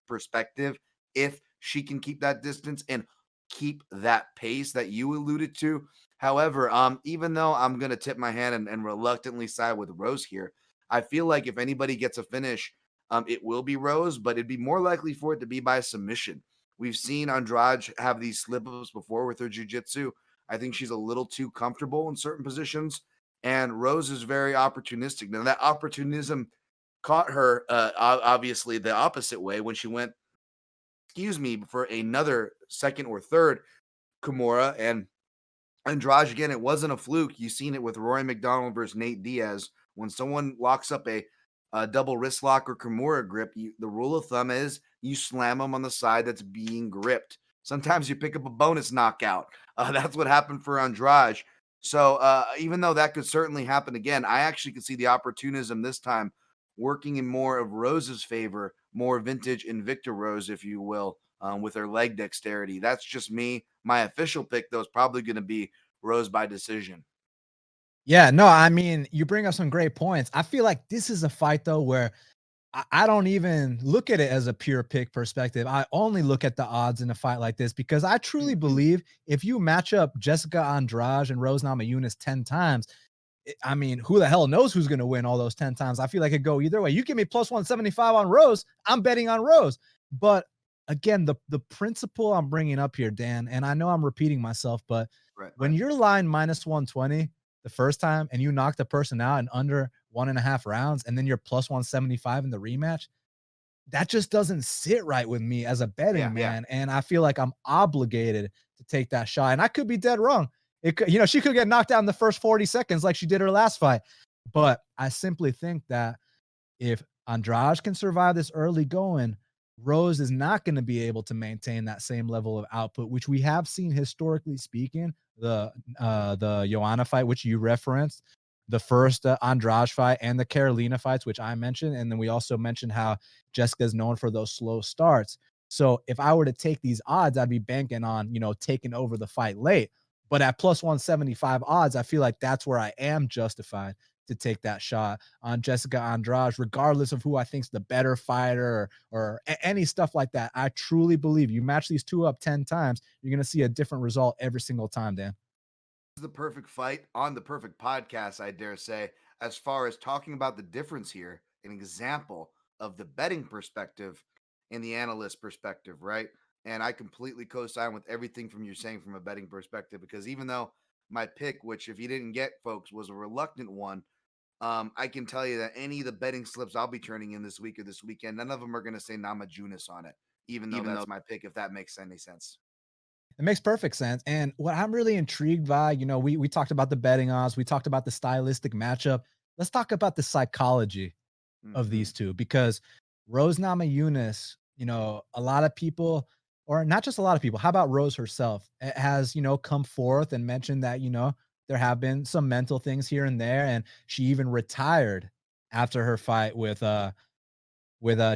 perspective if she can keep that distance and keep that pace that you alluded to. However, even though I'm going to tip my hand and reluctantly side with Rose here, I feel like if anybody gets a finish, it will be Rose, but it'd be more likely for it to be by submission. We've seen Andrade have these slip-ups before with her jiu-jitsu. I think she's a little too comfortable in certain positions, and Rose is very opportunistic. Now, that opportunism caught her, obviously, the opposite way when she went, for another second or third Kimura. And Andrade, again, it wasn't a fluke. You've seen it with Rory McDonald versus Nate Diaz. When someone locks up a double wrist lock or Kimura grip, the rule of thumb is you slam them on the side that's being gripped. Sometimes you pick up a bonus knockout. That's what happened for Andrade. So even though that could certainly happen again, I actually could see the opportunism this time working in more of Rose's favor, more vintage Invicta Rose, if you will, with her leg dexterity. That's just me. My official pick, though, is probably going to be Rose by decision. Yeah, no, I mean, you bring up some great points. I feel like this is a fight, though, where I don't even look at it as a pure pick perspective. I only look at the odds in a fight like this because I truly believe if you match up Jessica Andrade and Rose Namajunas 10 times, I mean, who the hell knows who's going to win all those 10 times? I feel like it could go either way. You give me plus 175 on Rose, I'm betting on Rose. But again, the principle I'm bringing up here, Dan, and I know I'm repeating myself, but when you're line minus 120 the first time and you knock the person out in under 1.5 rounds, and then you're plus 175 in the rematch, that just doesn't sit right with me as a betting man. And I feel like I'm obligated to take that shot. And I could be dead wrong. It could, she could get knocked out in the first 40 seconds like she did her last fight. But I simply think that if Andrade can survive this early going, Rose is not going to be able to maintain that same level of output, which we have seen historically speaking. The Joanna fight, which you referenced, the first Andrade fight, and the Carolina fights, which I mentioned, and then we also mentioned how Jessica's known for those slow starts. So if I were to take these odds, I'd be banking on taking over the fight late. But at plus 175 odds, I feel like that's where I am justified to take that shot on Jessica Andrade, regardless of who I think's the better fighter or any stuff like that. I truly believe you match these two up 10 times, you're going to see a different result every single time, Dan. This is the perfect fight on the perfect podcast, I dare say, as far as talking about the difference here, an example of the betting perspective and the analyst perspective, right? And I completely co-sign with everything from you saying from a betting perspective, because even though my pick, which if you didn't get, folks, was a reluctant one, I can tell you that any of the betting slips I'll be turning in this week or this weekend, none of them are going to say Namajunas on it, even though that's my pick, if that makes any sense. It makes perfect sense. And what I'm really intrigued by, we talked about the betting odds, we talked about the stylistic matchup. Let's talk about the psychology of these two, because Rose Namajunas, a lot of people, or not just a lot of people, how about Rose herself, has, come forth and mentioned that, there have been some mental things here and there. And she even retired after her fight with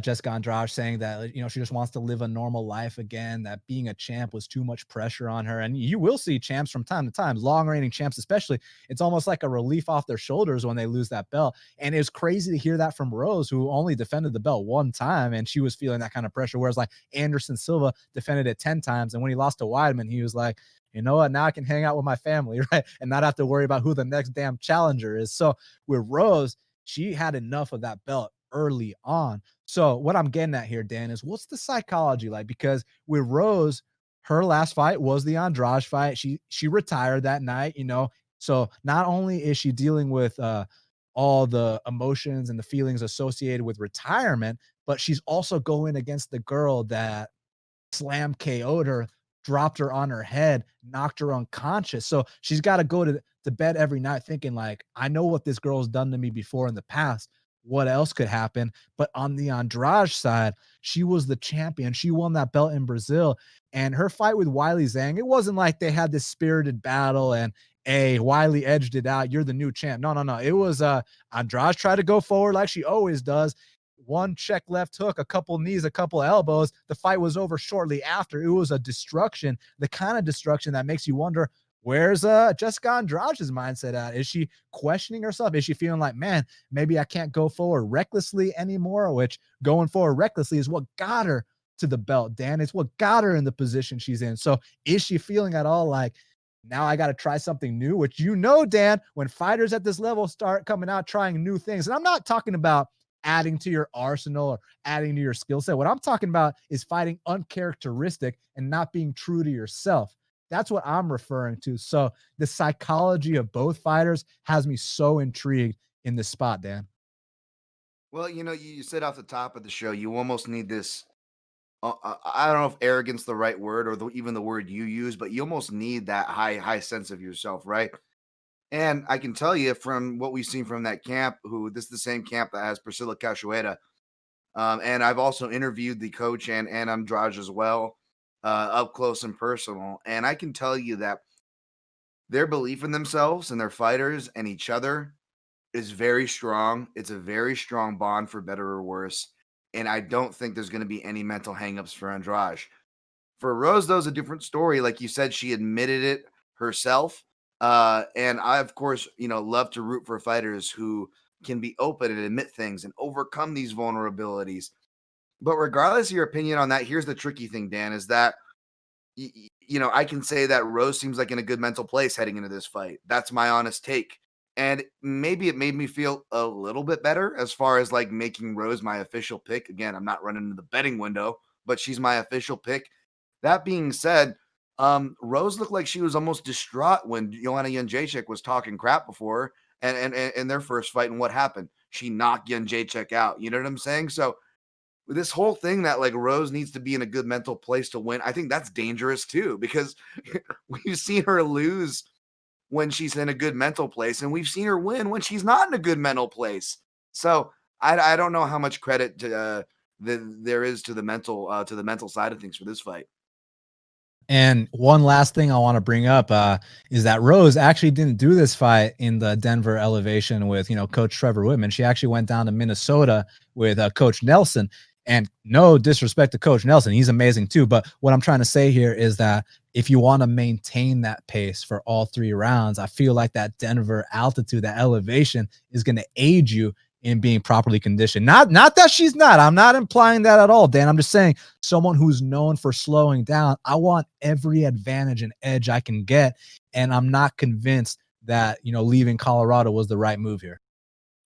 Jessica Andrade, saying that, she just wants to live a normal life again, that being a champ was too much pressure on her. And you will see champs from time to time, long reigning champs especially, it's almost like a relief off their shoulders when they lose that belt. And it's crazy to hear that from Rose, who only defended the belt one time, and she was feeling that kind of pressure, whereas like Anderson Silva defended it 10 times, and when he lost to Weidman, he was like, you know what, now I can hang out with my family, right, and not have to worry about who the next damn challenger is. So with Rose, she had enough of that belt early on. So what I'm getting at here, Dan, is what's the psychology like? Because with Rose, her last fight was the Andrade fight. She retired that night, So not only is she dealing with all the emotions and the feelings associated with retirement, but she's also going against the girl that slam KO'd her, dropped her on her head, knocked her unconscious. So she's got to go to bed every night thinking like, I know what this girl's done to me before in the past. What else could happen? But on the Andrade side, she was the champion. She won that belt in Brazil. And her fight with Wiley Zhang, it wasn't like they had this spirited battle and Wiley edged it out. You're the new champ. No, no, no. It was Andrade tried to go forward like she always does. One check left hook, a couple knees, a couple elbows. The fight was over shortly after. It was a destruction, the kind of destruction that makes you wonder, where's Jessica Andrade's mindset at? Is she questioning herself? Is she feeling like, man, maybe I can't go forward recklessly anymore? Which going forward recklessly is what got her to the belt, Dan. It's what got her in the position she's in. So is she feeling at all like, now I got to try something new? Which, Dan, when fighters at this level start coming out trying new things, and I'm not talking about adding to your arsenal or adding to your skill set. What I'm talking about is fighting uncharacteristic and not being true to yourself. That's what I'm referring to. So the psychology of both fighters has me so intrigued in this spot, Dan. Well, you said off the top of the show, you almost need this. I don't know if arrogance the right word, or even the word you use, but you almost need that high sense of yourself, right? And I can tell you from what we've seen from that camp, who this is the same camp that has Priscilla Cachoeira. And I've also interviewed the coach and Andrade as well, up close and personal. And I can tell you that their belief in themselves and their fighters and each other is very strong. It's a very strong bond, for better or worse. And I don't think there's going to be any mental hangups for Andrade. For Rose, though, is a different story. Like you said, she admitted it herself. And I, of course, love to root for fighters who can be open and admit things and overcome these vulnerabilities. But regardless of your opinion on that, here's the tricky thing, Dan, is that, I can say that Rose seems like in a good mental place heading into this fight. That's my honest take. And maybe it made me feel a little bit better as far as like making Rose my official pick. Again, I'm not running into the betting window, but she's my official pick. That being said, Rose looked like she was almost distraught when Joanna Jędrzejczyk was talking crap before her and their first fight. And what happened? She knocked Jędrzejczyk out. You know what I'm saying? So this whole thing that like Rose needs to be in a good mental place to win, I think that's dangerous too, because we've seen her lose when she's in a good mental place, and we've seen her win when she's not in a good mental place. So I don't know how much credit to, there is to the mental side of things for this fight. And one last thing I want to bring up is that Rose actually didn't do this fight in the Denver elevation with, Coach Trevor Whitman. She actually went down to Minnesota with Coach Nelson. And no disrespect to Coach Nelson, he's amazing too. But what I'm trying to say here is that if you want to maintain that pace for all 3 rounds, I feel like that Denver altitude, that elevation is going to aid you in being properly conditioned. Not that she's not. I'm not implying that at all, Dan. I'm just saying someone who's known for slowing down, I want every advantage and edge I can get. And I'm not convinced that, leaving Colorado was the right move here.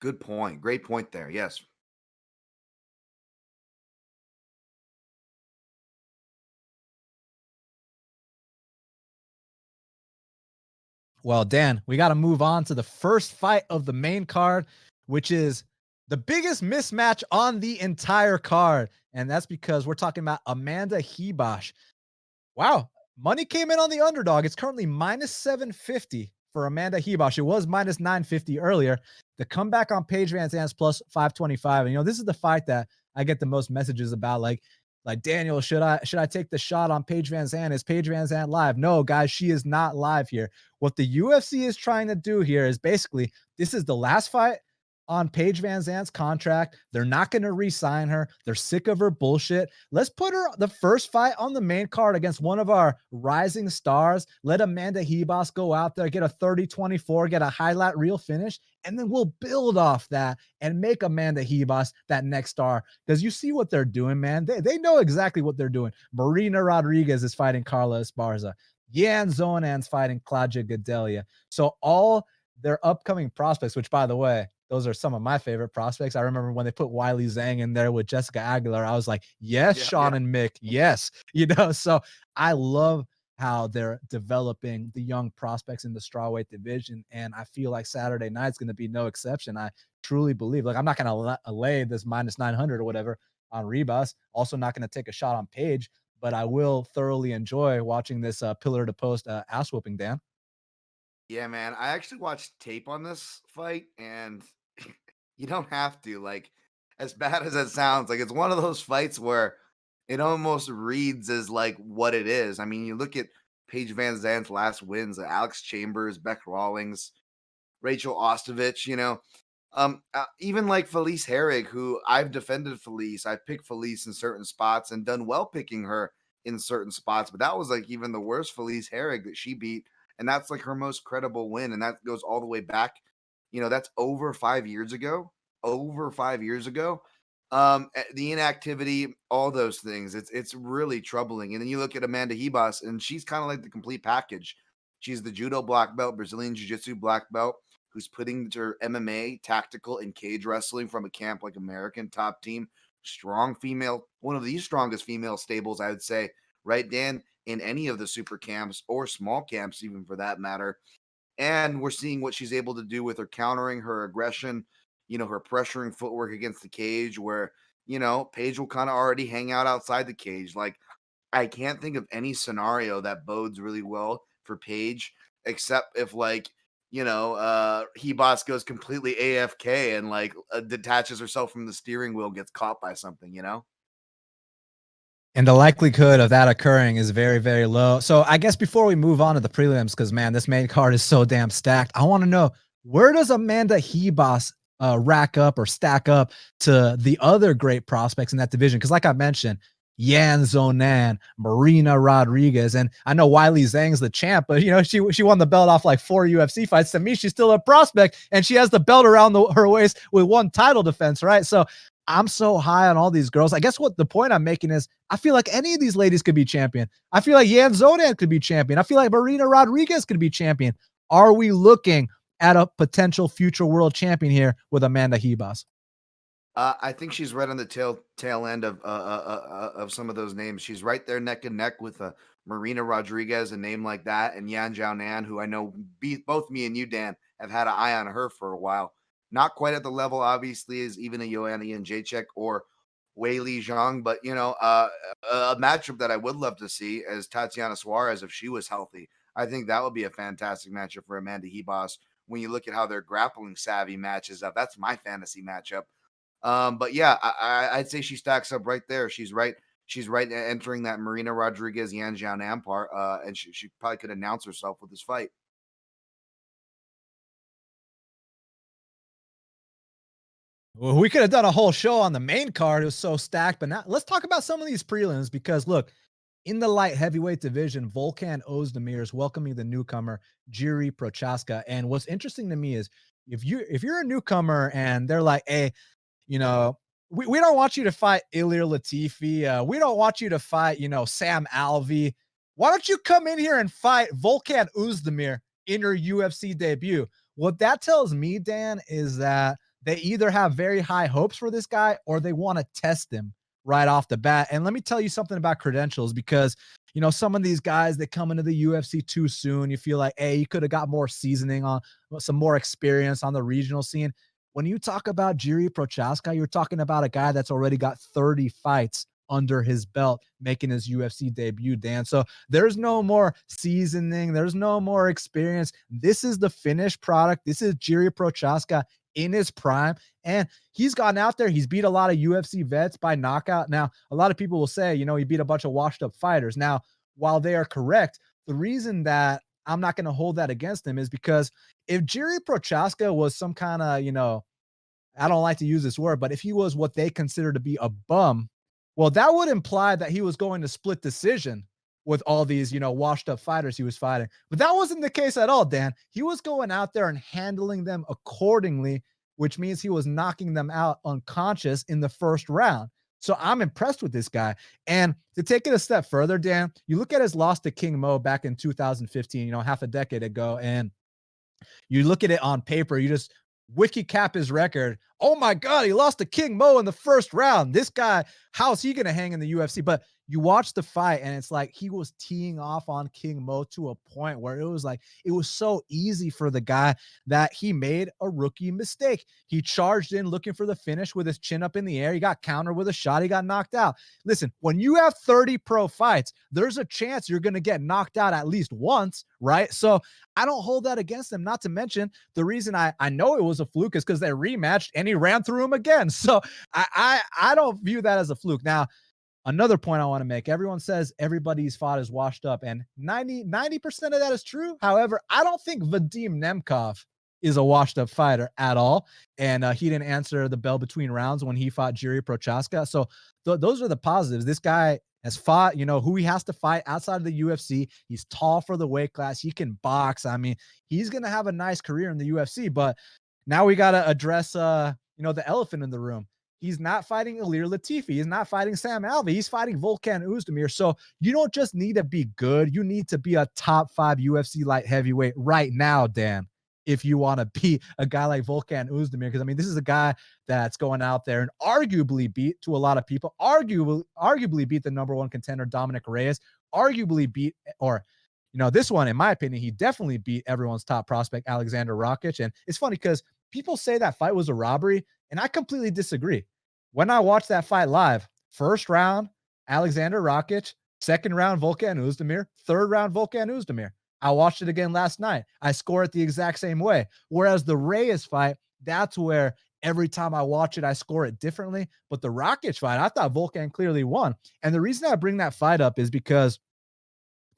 Good point. Great point there. Yes. Well, Dan, we got to move on to the first fight of the main card, which is the biggest mismatch on the entire card. And that's because we're talking about Amanda Ribas. Wow. Money came in on the underdog. It's currently minus 750 for Amanda Ribas. It was minus 950 earlier. The comeback on Paige Van Zandt's plus 525. And, this is the fight that I get the most messages about. Like, Like, Daniel, should I take the shot on Paige Van Zandt? Is Paige Van Zandt live? No, guys, she is not live here. What the UFC is trying to do here is basically this is the last fight on Paige Van Zandt's contract. They're not going to re-sign her. They're sick of her bullshit. Let's put her the first fight on the main card against one of our rising stars. Let Amanda Hebos go out there, get a 30-24, get a highlight reel finish, and then we'll build off that and make Amanda Hebos that next star. Because you see what they're doing, man. They know exactly what they're doing. Marina Rodriguez is fighting Carla Esparza. Yan Zonan's fighting Claudia Gadelia. So all their upcoming prospects, which, by the way, those are some of my favorite prospects. I remember when they put Wiley Zhang in there with Jessica Aguilar, I was like, yes, Yeah, Sean yeah. and Mick, yes. So I love how they're developing the young prospects in the strawweight division. And I feel like Saturday night's going to be no exception. I truly believe, like, I'm not going to lay this minus 900 or whatever on Ribas. Also not going to take a shot on Page, but I will thoroughly enjoy watching this pillar to post ass whooping, Dan. Yeah, man. I actually watched tape on this fight, and you don't have to. Like, as bad as it sounds, like it's one of those fights where it almost reads as like what it is. I mean, you look at Paige Van Zandt's last wins, Alex Chambers, Beck Rawlings, Rachel Ostovich, even like Felice Herrig, who I've defended Felice. I've picked Felice in certain spots and done well picking her in certain spots, but that was like even the worst Felice Herrig that she beat. And that's like her most credible win. And that goes all the way back. That's over 5 years ago. Over 5 years ago. The inactivity, all those things. It's really troubling. And then you look at Amanda Hebos, and she's kind of like the complete package. She's the judo black belt, Brazilian jiu-jitsu black belt, who's putting her MMA, tactical, and cage wrestling from a camp like American Top Team. Strong female, one of the strongest female stables, I would say, right, Dan, in any of the super camps or small camps, even for that matter. And we're seeing what she's able to do with her countering, her aggression, her pressuring footwork against the cage, where, Paige will kind of already hang out outside the cage. Like, I can't think of any scenario that bodes really well for Paige, except if Hebos goes completely AFK and detaches herself from the steering wheel, gets caught by something. And the likelihood of that occurring is very, very low. So I guess before we move on to the prelims, because, man, this main card is so damn stacked, I want to know, where does Amanda Hebos rack up or stack up to the other great prospects in that division? Because like I mentioned, Yan Zonan, Marina Rodriguez, and I know Wiley Zhang's the champ, but she won the belt off like 4 UFC fights. To me, she's still a prospect, and she has the belt around her waist with one title defense, right? So I'm so high on all these girls. I guess what the point I'm making is I feel like any of these ladies could be champion. I feel like Yan Zonan could be champion. I feel like Marina Rodriguez could be champion. Are we looking at a potential future world champion here with Amanda Hebos? I think she's right on the tail end of some of those names. She's right there neck and neck with Marina Rodriguez, a name like that, and Yan Jiaonan, who I know both me and you, Dan, have had an eye on her for a while. Not quite at the level, obviously, as even a Joanna Jędrzejczyk or Wei Li Zhang, but a matchup that I would love to see is Tatiana Suarez if she was healthy. I think that would be a fantastic matchup for Amanda Hebos. When you look at how their grappling savvy matches up, that's my fantasy matchup. But yeah, I'd say she stacks up right there. She's right. She's right entering that Marina Rodriguez Yan Jiaonan part, and she probably could announce herself with this fight. Well, we could have done a whole show on the main card. It was so stacked, but now let's talk about some of these prelims because look, in the light heavyweight division, Volkan Ozdemir is welcoming the newcomer Jiri Prochaska. And what's interesting to me is if you're a newcomer and they're like, hey, we don't want you to fight Ilir Latifi. We don't want you to fight, Sam Alvey. Why don't you come in here and fight Volkan Ozdemir in your UFC debut? What that tells me, Dan, is that they either have very high hopes for this guy or they want to test him right off the bat. And let me tell you something about credentials because, some of these guys that come into the UFC too soon, you feel like, hey, you could have got more seasoning on some more experience on the regional scene. When you talk about Jiri Prochaska, you're talking about a guy that's already got 30 fights under his belt making his UFC debut, Dan. So there's no more seasoning. There's no more experience. This is the finished product. This is Jiri Prochaska in his prime. And he's gone out there. He's beat a lot of UFC vets by knockout. Now, a lot of people will say, he beat a bunch of washed up fighters. Now, while they are correct, the reason that I'm not going to hold that against him is because if Jiri Prochaska was some kind of, I don't like to use this word, but if he was what they consider to be a bum, well, that would imply that he was going to split decision with all these, washed up fighters he was fighting. But that wasn't the case at all, Dan. He was going out there and handling them accordingly, which means he was knocking them out unconscious in the first round. So I'm impressed with this guy. And to take it a step further, Dan, you look at his loss to King Mo back in 2015, half a decade ago, and you look at it on paper, you just wiki cap his record. Oh my God, he lost to King Mo in the first round. This guy, how's he going to hang in the UFC? But you watch the fight and it's like he was teeing off on King Mo to a point where it was like it was so easy for the guy that he made a rookie mistake. He charged in looking for the finish with his chin up in the air. He got countered with a shot. He got knocked out. Listen, when you have 30 pro fights, there's a chance you're going to get knocked out at least once, right? So I don't hold that against him. Not to mention the reason I know it was a fluke is because they rematched and he ran through him again. So I don't view that as a fluke. Now, another point I want to make, everyone says everybody's fought is washed up, and 90% of that is true. However, I don't think Vadim Nemkov is a washed up fighter at all. And he didn't answer the bell between rounds when he fought Jiri Prochaska. So those are the positives. This guy has fought, who he has to fight outside of the UFC. He's tall for the weight class. He can box. I mean, he's going to have a nice career in the UFC, but now we got to address, the elephant in the room. He's not fighting Ilir Latifi. He's not fighting Sam Alvey. He's fighting Volkan Oezdemir. So you don't just need to be good. You need to be a top 5 UFC light heavyweight right now, Dan, if you want to be a guy like Volkan Oezdemir. Because, I mean, this is a guy that's going out there and arguably beat, to a lot of people, arguably beat the number 1 contender, Dominic Reyes, arguably beat, or, this one, in my opinion, he definitely beat everyone's top prospect, Alexander Rakic. And it's funny because people say that fight was a robbery, and I completely disagree. When I watched that fight live, first round, Alexander Rakic, second round, Volkan Oezdemir, third round, Volkan Oezdemir. I watched it again last night. I score it the exact same way. Whereas the Reyes fight, that's where every time I watch it, I score it differently. But the Rakic fight, I thought Volkan clearly won. And the reason I bring that fight up is because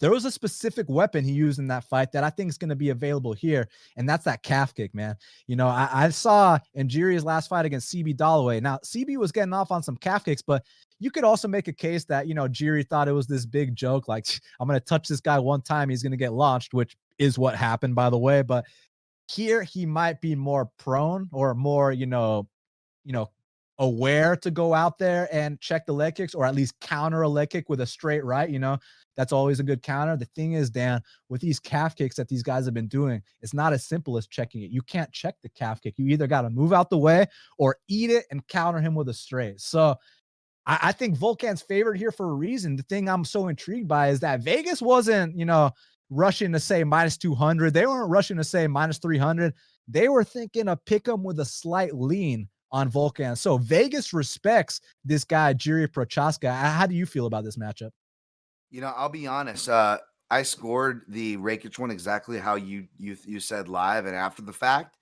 there was a specific weapon he used in that fight that I think is going to be available here, and that's that calf kick, man. I saw in Jiri's last fight against CB Dalloway. Now, CB was getting off on some calf kicks, but you could also make a case that, Jiri thought it was this big joke, like, I'm going to touch this guy one time, he's going to get launched, which is what happened, by the way. But here he might be more prone or more, aware to go out there and check the leg kicks, or at least counter a leg kick with a straight right. That's always a good counter. The thing is, Dan, with these calf kicks that these guys have been doing, it's not as simple as checking it. You can't check the calf kick. You either got to move out the way or eat it and counter him with a straight. So I think Volkan's favored here for a reason. The thing I'm so intrigued by is that Vegas wasn't, rushing to say minus 200. They weren't rushing to say minus 300. They were thinking of pick him with a slight lean on Volkan. So Vegas respects this guy, Jiri Prochaska. How do you feel about this matchup? I'll be honest. I scored the Rakic one exactly how you said live and after the fact,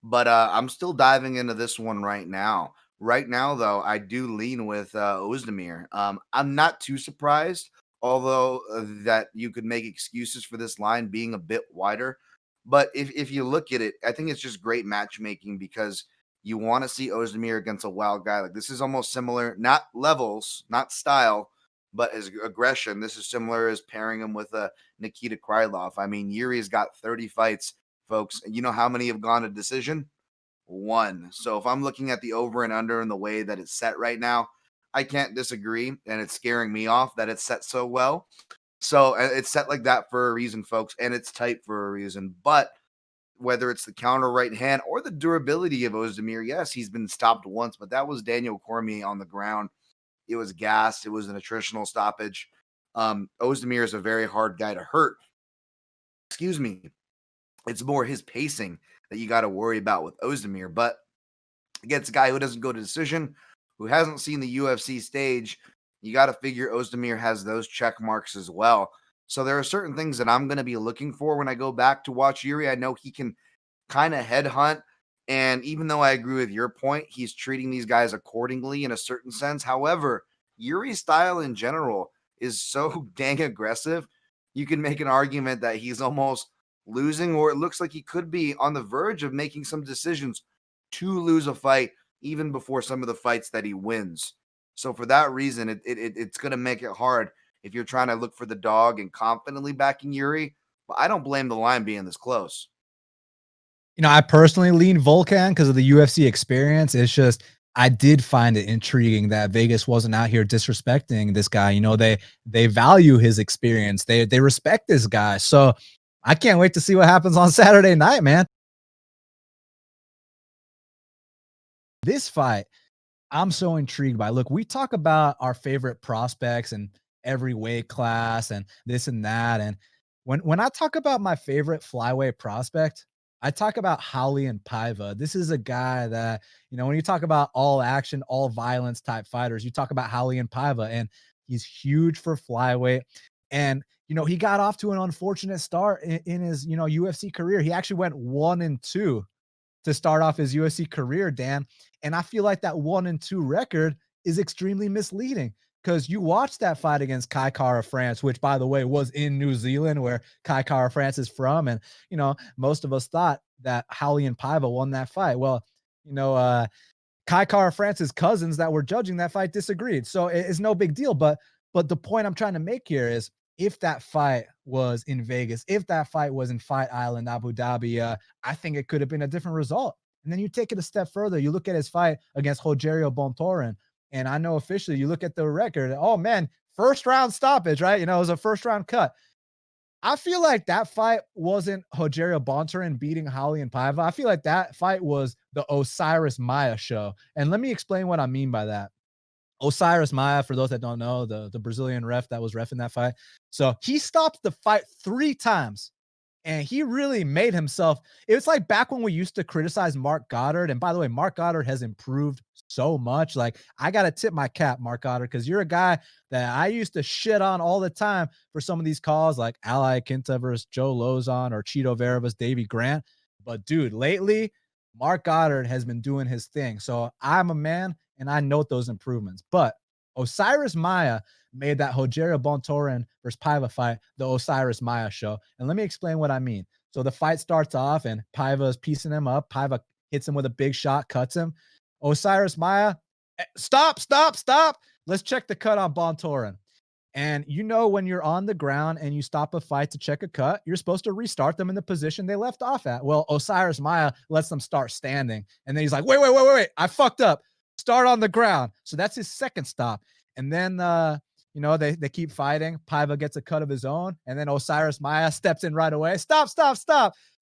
but I'm still diving into this one right now. Right now, though, I do lean with Oezdemir. I'm not too surprised, although that you could make excuses for this line being a bit wider. But if you look at it, I think it's just great matchmaking because you want to see Oezdemir against a wild guy. Like, this is almost similar, not levels, not style, but as aggression. This is similar as pairing him with Nikita Krylov. I mean, Yuri's got 30 fights, folks. You know how many have gone to decision? 1. So if I'm looking at the over and under and the way that it's set right now, I can't disagree. And it's scaring me off that it's set so well. So it's set like that for a reason, folks. And it's tight for a reason. But whether it's the counter right hand or the durability of Oezdemir, yes, he's been stopped once, but that was Daniel Cormier on the ground. It was gassed. It was an attritional stoppage. Oezdemir is a very hard guy to hurt. Excuse me. It's more his pacing that you got to worry about with Oezdemir. But against a guy who doesn't go to decision, who hasn't seen the UFC stage, you got to figure Oezdemir has those check marks as well. So there are certain things that I'm going to be looking for when I go back to watch Yuri. I know he can kind of headhunt And even though I agree with your point, he's treating these guys accordingly in a certain sense. However, Yuri's style in general is so dang aggressive. You can make an argument that he's almost losing, or it looks like he could be on the verge of making some decisions to lose a fight even before some of the fights that he wins. So for that reason, it's going to make it hard if you're trying to look for the dog and confidently backing Yuri. But I don't blame the line being this close. I personally lean Volkan because of the UFC experience. It's just I did find it intriguing that Vegas wasn't out here disrespecting this guy. They value his experience. They respect this guy. So I can't wait to see what happens on Saturday night, man. This fight, I'm so intrigued by. Look, we talk about our favorite prospects and every weight class and this and that. And when I talk about my favorite flyweight prospect, I talk about Raulian Paiva. This is a guy that, when you talk about all action, all violence type fighters, you talk about Raulian Paiva, and he's huge for flyweight. And, he got off to an unfortunate start in his, UFC career. He actually went 1-2 to start off his UFC career, Dan. And I feel like that 1-2 record is extremely misleading because you watched that fight against Kai Kara France, which, by the way, was in New Zealand, where Kai Kara France is from. And, most of us thought that Raulian Paiva won that fight. Well, Kai Kara France's cousins that were judging that fight disagreed. So it's no big deal. But the point I'm trying to make here is, if that fight was in Vegas, if that fight was in Fight Island, Abu Dhabi, I think it could have been a different result. And then you take it a step further. You look at his fight against Rogerio Bontorin, and I know officially you look at the record. Oh, man, first round stoppage, right? It was a first round cut. I feel like that fight wasn't Rogerio Bontorin beating Raulian Paiva. I feel like that fight was the Osiris Maia show. And let me explain what I mean by that. Osiris Maia, for those that don't know, the Brazilian ref that was reffing that fight. So he stopped the fight 3 times, and he really made himself. It's like back when we used to criticize Mark Goddard. And by the way, Mark Goddard has improved so much. Like, I got to tip my cap, Mark Goddard, because you're a guy that I used to shit on all the time for some of these calls, like Ali Quinta versus Joe Lozon or Cheeto Vera versus Davey Grant. But dude, lately, Mark Goddard has been doing his thing. So I'm a man, and I note those improvements. But Osiris Maia made that Rogerio Bontorin versus Paiva fight the Osiris Maia show. And let me explain what I mean. So the fight starts off, and Paiva is piecing him up. Paiva hits him with a big shot, cuts him. Osiris Maia, stop. Let's check the cut on Bontorin. And when you're on the ground and you stop a fight to check a cut, you're supposed to restart them in the position they left off at. Well, Osiris Maia lets them start standing. And then he's like, wait. I fucked up. Start on the ground. So that's his second stop. And then, they keep fighting. Paiva gets a cut of his own. And then Osiris Maia steps in right away. Stop.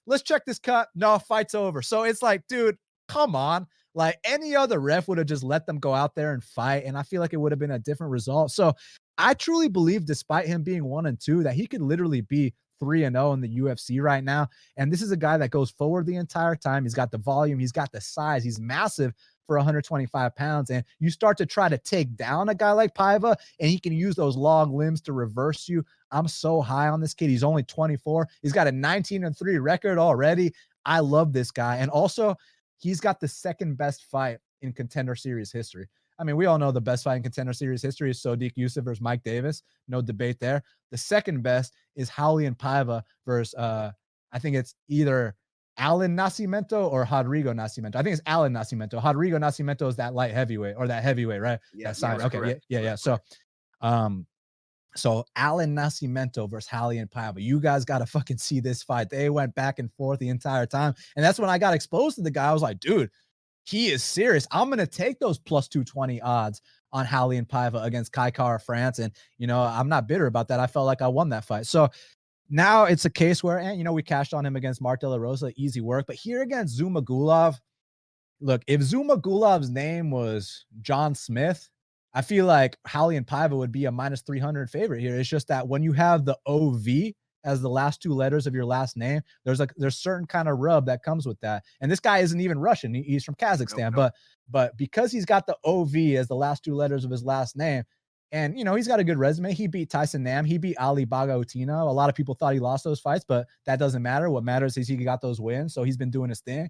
Let's check this cut. No, fight's over. So it's like, dude, come on. Like, any other ref would have just let them go out there and fight. And I feel like it would have been a different result. So I truly believe, despite him being 1-2, that he could literally be 3-0 in the UFC right now. And this is a guy that goes forward the entire time. He's got the volume. He's got the size. He's massive for 125 pounds. And you start to try to take down a guy like Paiva, and he can use those long limbs to reverse you. I'm so high on this kid. He's only 24. He's got a 19-3 record already. I love this guy. And also, he's got the second best fight in Contender Series history. I mean, we all know the best fight in Contender Series history is Sodiq Yusuff versus Mike Davis. No debate there. The second best is Raulian Paiva versus, I think it's either Alan Nascimento or Rodrigo Nascimento. I think it's Alan Nascimento. Rodrigo Nascimento is that light heavyweight or that heavyweight, right? Yeah, Okay. Yeah. So Alan Nascimento versus Raulian Paiva. You guys got to fucking see this fight. They went back and forth the entire time. And that's when I got exposed to the guy. I was like, dude, he is serious. I'm going to take those plus 220 odds on Raulian Paiva against Kai Kara France. And, I'm not bitter about that. I felt like I won that fight. So now it's a case where, we cashed on him against Mark De La Rosa, easy work. But here against Zuma Gulov, look, if Zuma Gulov's name was John Smith, I feel like Raulian Paiva would be a minus 300 favorite here. It's just that when you have the OV as the last 2 letters of your last name, there's certain kind of rub that comes with that. And this guy isn't even Russian. He's from Kazakhstan. Nope. But because he's got the OV as the last 2 letters of his last name, and, he's got a good resume. He beat Tyson Nam. He beat Ali Bagautina. A lot of people thought he lost those fights, but that doesn't matter. What matters is he got those wins. So he's been doing his thing.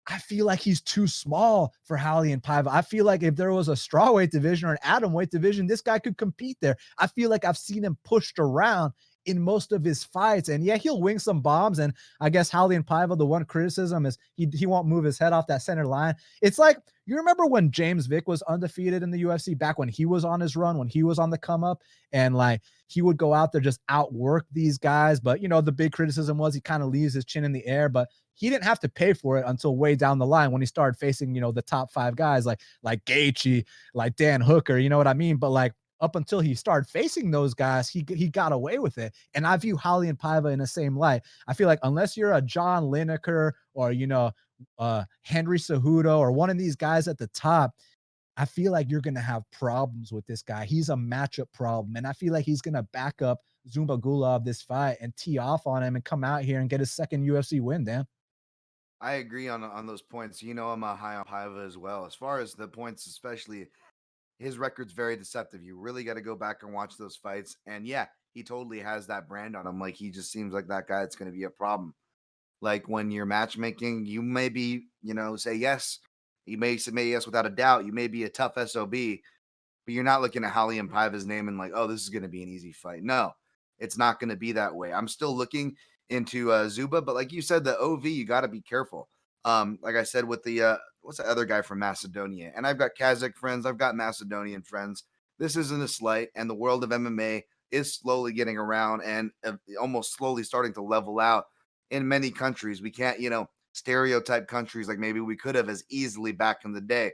I feel like he's too small for Raulian Paiva. I feel like if there was a strawweight division or an atomweight division, this guy could compete there. I feel like I've seen him pushed around in most of his fights. And yeah, he'll wing some bombs. And I guess Raulian Paiva, the one criticism is he won't move his head off that center line. It's like, you remember when James Vick was undefeated in the UFC back when he was on his run, when he was on the come up, and like he would go out there just outwork these guys. But you know, the big criticism was he kind of leaves his chin in the air, but he didn't have to pay for it until way down the line when he started facing, you know, the top 5 guys like Gaethje, like Dan Hooker, you know what I mean? But like up until he started facing those guys, he got away with it. And I view Raulian Paiva in the same light. I feel like unless you're a John Lineker or, you know, Henry Cejudo or one of these guys at the top, I feel like you're going to have problems with this guy. He's a matchup problem. And I feel like he's going to back up Zumba Gulov this fight and tee off on him and come out here and get his second UFC win, Dan. I agree on those points. You know, I'm high on Paiva as well. As far as the points, especially, his record's very deceptive. You really got to go back and watch those fights. And yeah, he totally has that brand on him. Like, he just seems like that guy that's going to be a problem. Like, when you're matchmaking, you may be, you know, say yes. You may say yes without a doubt. You may be a tough SOB, but you're not looking at Raulian Paiva's name and like, oh, this is going to be an easy fight. No, it's not going to be that way. I'm still looking into Zuba, but like you said, the OV, you got to be careful. Like I said, with the what's the other guy from Macedonia? And I've got Kazakh friends, I've got Macedonian friends. This isn't a slight, and the world of MMA is slowly getting around and almost slowly starting to level out in many countries. We can't, you know, stereotype countries like maybe we could have as easily back in the day.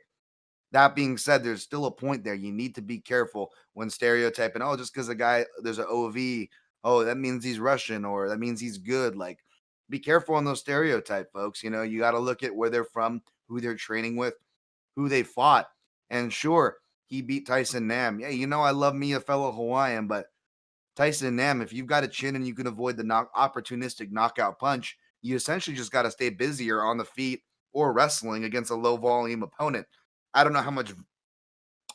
That being said, there's still a point there. You need to be careful when stereotyping. Oh, just because a guy there's an OV, oh, that means he's Russian or that means he's good. Like, be careful on those stereotype folks. You know, you got to look at where they're from, who they're training with, who they fought. And sure, he beat Tyson Nam. Yeah, you know, I love me a fellow Hawaiian, but Tyson Nam, if you've got a chin and you can avoid the opportunistic knockout punch, you essentially just got to stay busier on the feet or wrestling against a low volume opponent. I don't know how much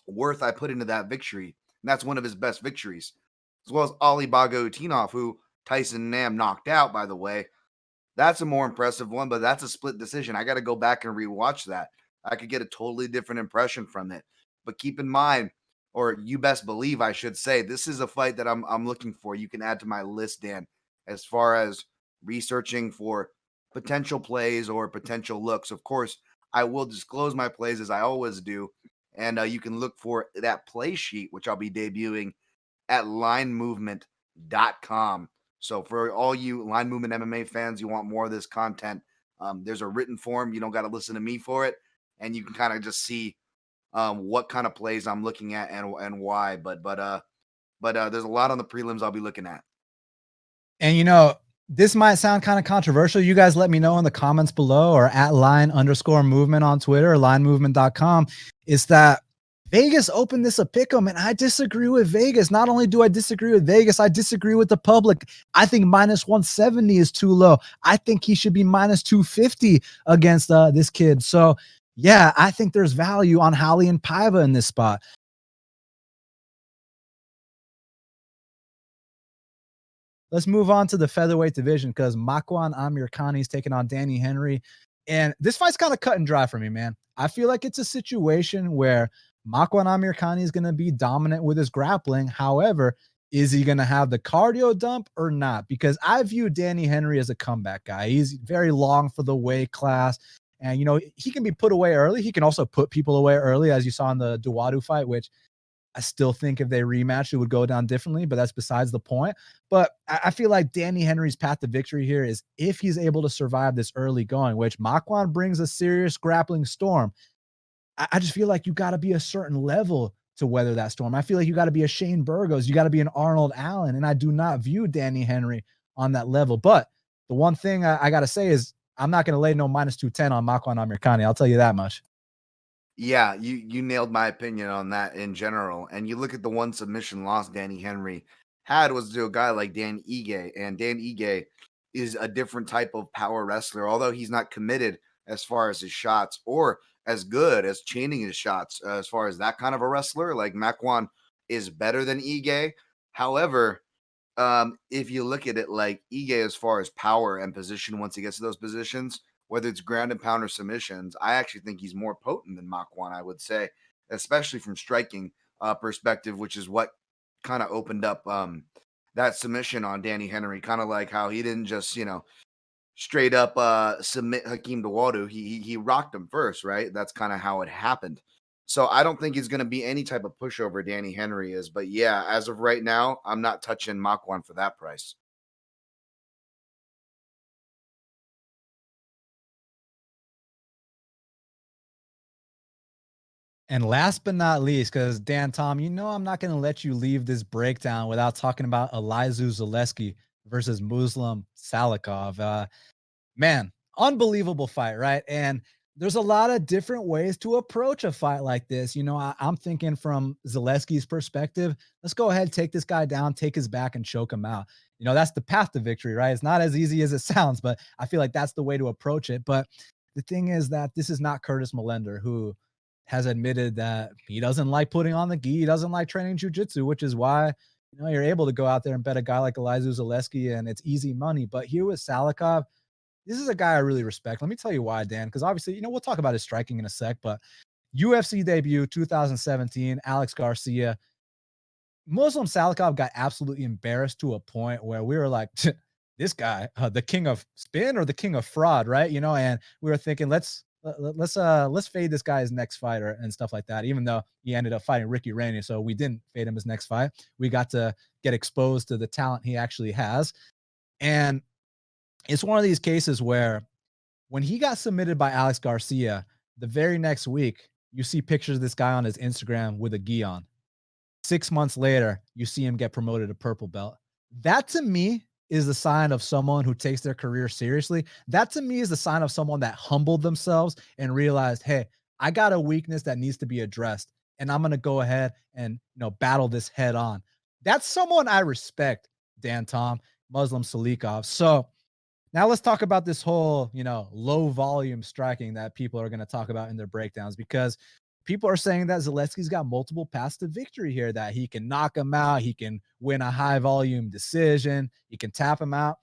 worth I put into that victory. And that's one of his best victories. As well as Ali Bagotinov, who Tyson Nam knocked out, by the way. That's a more impressive one, but that's a split decision. I got to go back and rewatch that. I could get a totally different impression from it. But keep in mind, or you best believe, I should say, this is a fight that I'm looking for. You can add to my list, Dan, as far as researching for potential plays or potential looks. Of course, I will disclose my plays as I always do. And you can look for that play sheet, which I'll be debuting at linemovement.com. So for all you Line Movement MMA fans, you want more of this content, there's a written form. You don't got to listen to me for it. And you can kind of just see what kind of plays I'm looking at and why. But there's a lot on the prelims I'll be looking at. And you know, this might sound kind of controversial. You guys let me know in the comments below or at line_movement on Twitter or linemovement.com. Is that Vegas opened this a pick'em, and I disagree with Vegas. Not only do I disagree with Vegas, I disagree with the public. I think -170 is too low. I think he should be -250 against this kid. So yeah, I think there's value on Raulian Paiva in this spot. Let's move on to the featherweight division because Makwan Amirkhani is taking on Danny Henry. And this fight's kind of cut and dry for me, man. I feel like it's a situation where Makwan Amirkhani is going to be dominant with his grappling. However, is he going to have the cardio dump or not? Because I view Danny Henry as a comeback guy. He's very long for the weight class. And, you know, he can be put away early. He can also put people away early, as you saw in the Duwadu fight, which I still think if they rematch, it would go down differently, but that's besides the point. But I feel like Danny Henry's path to victory here is if he's able to survive this early going, which Makwan brings a serious grappling storm. I just feel like you got to be a certain level to weather that storm. I feel like you got to be a Shane Burgos, you got to be an Arnold Allen, and I do not view Danny Henry on that level. But the one thing I got to say is I'm not going to lay no -210 on Makwan Amirkhani. I'll tell you that much. Yeah, you nailed my opinion on that in general. And you look at the one submission loss Danny Henry had was to a guy like Dan Ige. And Dan Ige is a different type of power wrestler, although he's not committed as far as his shots or as good as chaining his shots as far as that kind of a wrestler. Like, Makwan is better than Ige. However, if you look at it like Ige as far as power and position, once he gets to those positions, whether it's ground and pound or submissions, I actually think he's more potent than Makwan, I would say, especially from striking perspective, which is what kind of opened up that submission on Danny Henry, kind of like how he didn't just, straight up submit Hakeem Dawodu. He rocked him first, right? That's kind of how it happened. So I don't think he's going to be any type of pushover Danny Henry is. But yeah, as of right now, I'm not touching Makwan for that price. And last but not least, because Dan Tom, I'm not going to let you leave this breakdown without talking about Eliza Zaleski versus Muslim Salikov. Man, unbelievable fight, right? And there's a lot of different ways to approach a fight like this. I'm thinking from Zaleski's perspective, let's go ahead, take this guy down, take his back, and choke him out. That's the path to victory, right? It's not as easy as it sounds, but I feel like that's the way to approach it. But the thing is that this is not Curtis Millender, who has admitted that he doesn't like putting on the gi, he doesn't like training jujitsu, which is why you're able to go out there and bet a guy like Eliza Zaleski, and it's easy money. But here with Salikov, this is a guy I really respect. Let me tell you why, Dan, because obviously, we'll talk about his striking in a sec, but UFC debut 2017, Alex Garcia. Muslim Salikov got absolutely embarrassed to a point where we were like, this guy, the king of spin or the king of fraud, right? And we were thinking, let's fade this guy his next fighter and stuff like that, even though he ended up fighting Ricky Rainey. So we didn't fade him his next fight. We got to get exposed to the talent he actually has. And it's one of these cases where when he got submitted by Alex Garcia, the very next week, you see pictures of this guy on his Instagram with a gi on. 6 months later, you see him get promoted to purple belt. That to me is the sign of someone who takes their career seriously. That to me is the sign of someone that humbled themselves and realized, hey, I got a weakness that needs to be addressed, and I'm going to go ahead and battle this head on. That's someone I respect, Dan Tom, Muslim Salikov. So now let's talk about this whole, low volume striking that people are going to talk about in their breakdowns, because people are saying that Zaleski's got multiple paths to victory here, that he can knock him out, he can win a high volume decision, he can tap him out.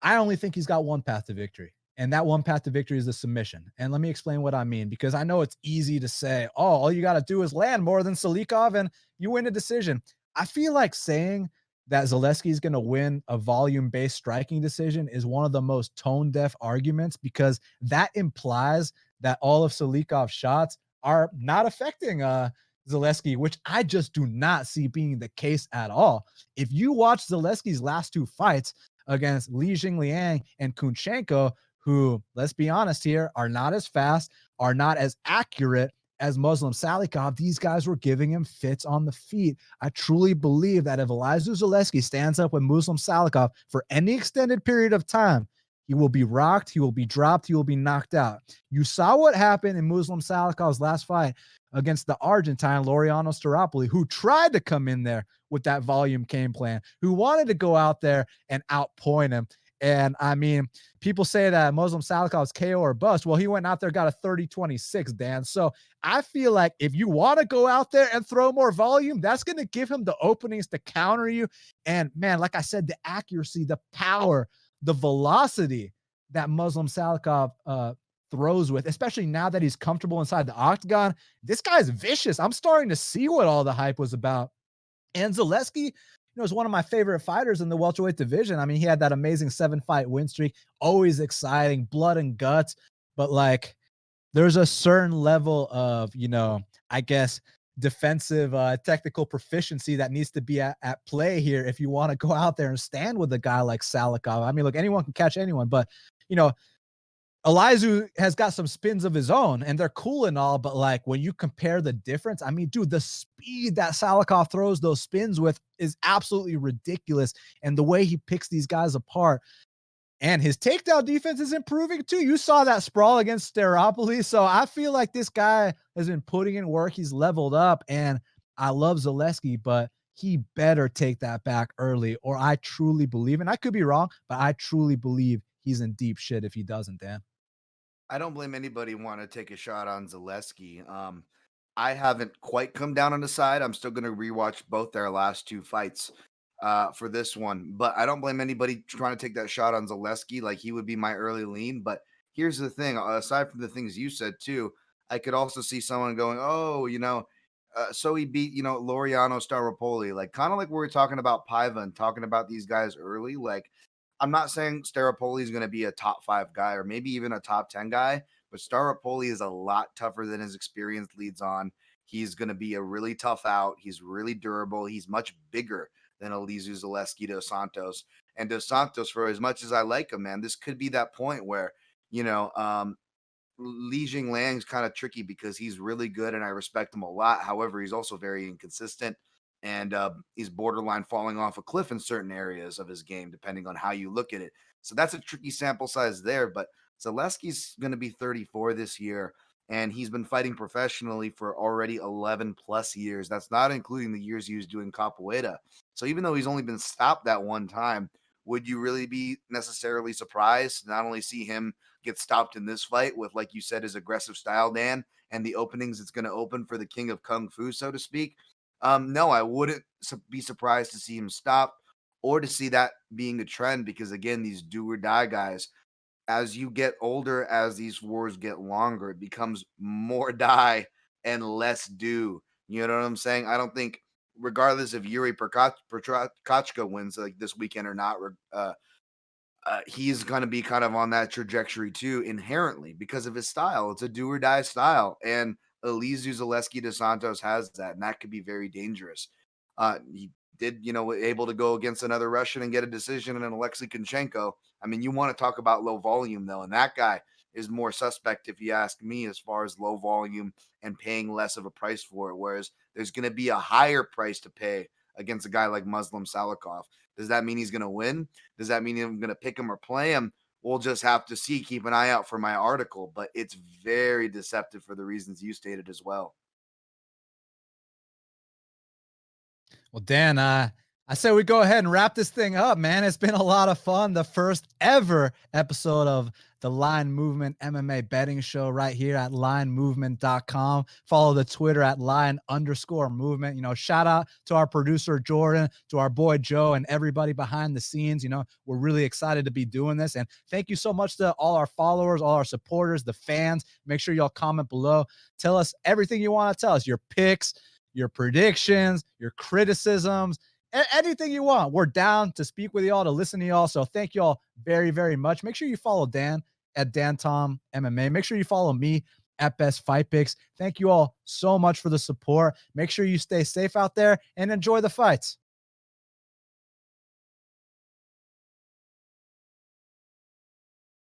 I only think he's got one path to victory. And that one path to victory is the submission. And let me explain what I mean, because I know it's easy to say, oh, all you got to do is land more than Salikov and you win a decision. I feel like saying that Zaleski is going to win a volume-based striking decision is one of the most tone-deaf arguments, because that implies that all of Salikov's shots are not affecting Zaleski, which I just do not see being the case at all. If you watch Zaleski's last two fights against Li Jingliang and Kunchenko, who, let's be honest here, are not as fast, are not as accurate as Muslim Salikov, these guys were giving him fits on the feet. I truly believe that if Eliza Zaleski stands up with Muslim Salikov for any extended period of time, he will be rocked, he will be dropped, he will be knocked out. You saw what happened in Muslim Salikov's last fight against the Argentine Laureano Staropoli, who tried to come in there with that volume game plan, who wanted to go out there and outpoint him. And I mean, people say that Muslim Salikov's KO or bust. Well, he went out there, got a 30-26, Dan. So I feel like if you want to go out there and throw more volume, that's going to give him the openings to counter you. And man, like I said, the accuracy, the power, the velocity that Muslim Salikov throws with, especially now that he's comfortable inside the octagon, this guy's vicious. I'm starting to see what all the hype was about. And Zaleski, is one of my favorite fighters in the welterweight division. I mean, he had that amazing 7-fight win streak, always exciting, blood and guts. But like, there's a certain level of, I guess, defensive technical proficiency that needs to be at play here if you want to go out there and stand with a guy like Salikov. I mean, look, anyone can catch anyone, but Eliza has got some spins of his own, and they're cool and all, but like when you compare the difference, I mean, dude, the speed that Salikov throws those spins with is absolutely ridiculous. And the way he picks these guys apart, and his takedown defense is improving too. You saw that sprawl against Staropoli. So I feel like this guy has been putting in work. He's leveled up, and I love Zaleski, but he better take that back early, or I truly believe, and I could be wrong, but I truly believe he's in deep shit if he doesn't, Dan. I don't blame anybody want to take a shot on Zaleski. I haven't quite come down on the side. I'm still going to rewatch both their last two fights for this one, but I don't blame anybody trying to take that shot on Zaleski. Like, he would be my early lean, but here's the thing, aside from the things you said too, I could also see someone going, oh, so he beat, Laureano Staropoli, like kind of like we were talking about Paiva and talking about these guys early. Like, I'm not saying Staropoli is going to be a top 5 guy or maybe even a top 10 guy, but Staropoli is a lot tougher than his experience leads on. He's going to be a really tough out. He's really durable. He's much bigger than Eliza Zaleski dos Santos. And dos Santos, for as much as I like him, man, this could be that point where, you know, Li Jingliang's kind of tricky because he's really good and I respect him a lot. However, he's also very inconsistent and he's borderline falling off a cliff in certain areas of his game, depending on how you look at it. So that's a tricky sample size there. But Zaleski's going to be 34 this year, and he's been fighting professionally for already 11 plus years. That's not including the years he was doing capoeira. So even though he's only been stopped that one time, would you really be necessarily surprised to not only see him get stopped in this fight with, like you said, his aggressive style, Dan, and the openings it's going to open for the king of kung fu, so to speak? No, I wouldn't be surprised to see him stop or to see that being a trend because, again, these do or die guys, as you get older, as these wars get longer, it becomes more die and less do. You know what I'm saying? I don't think, regardless if Yuri Prochazka wins like this weekend or not, he's going to be kind of on that trajectory too, inherently because of his style. It's a do or die style, and Eliza Zaleski dos Santos has that, and that could be very dangerous. He did, able to go against another Russian and get a decision in Alexei Kunchenko. I mean, you want to talk about low volume though, and that guy is more suspect if you ask me, as far as low volume and paying less of a price for it. Whereas there's going to be a higher price to pay against a guy like Muslim Salikov. Does that mean he's going to win? Does that mean I'm going to pick him or play him? We'll just have to see. Keep an eye out for my article, but it's very deceptive for the reasons you stated as well. Well, Dan, I say we go ahead and wrap this thing up, man. It's been a lot of fun. The first ever episode of the Line Movement MMA betting show right here at linemovement.com. Follow the Twitter at line_movement. Shout out to our producer, Jordan, to our boy, Joe, and everybody behind the scenes. We're really excited to be doing this. And thank you so much to all our followers, all our supporters, the fans. Make sure y'all comment below. Tell us everything you want to tell us, your picks, your predictions, your criticisms, anything you want. We're down to speak with y'all, to listen to y'all. So thank y'all very, very much. Make sure you follow Dan at Dan Tom MMA. Make sure you follow me at Best Fight Picks. Thank you all so much for the support. Make sure you stay safe out there and enjoy the fights.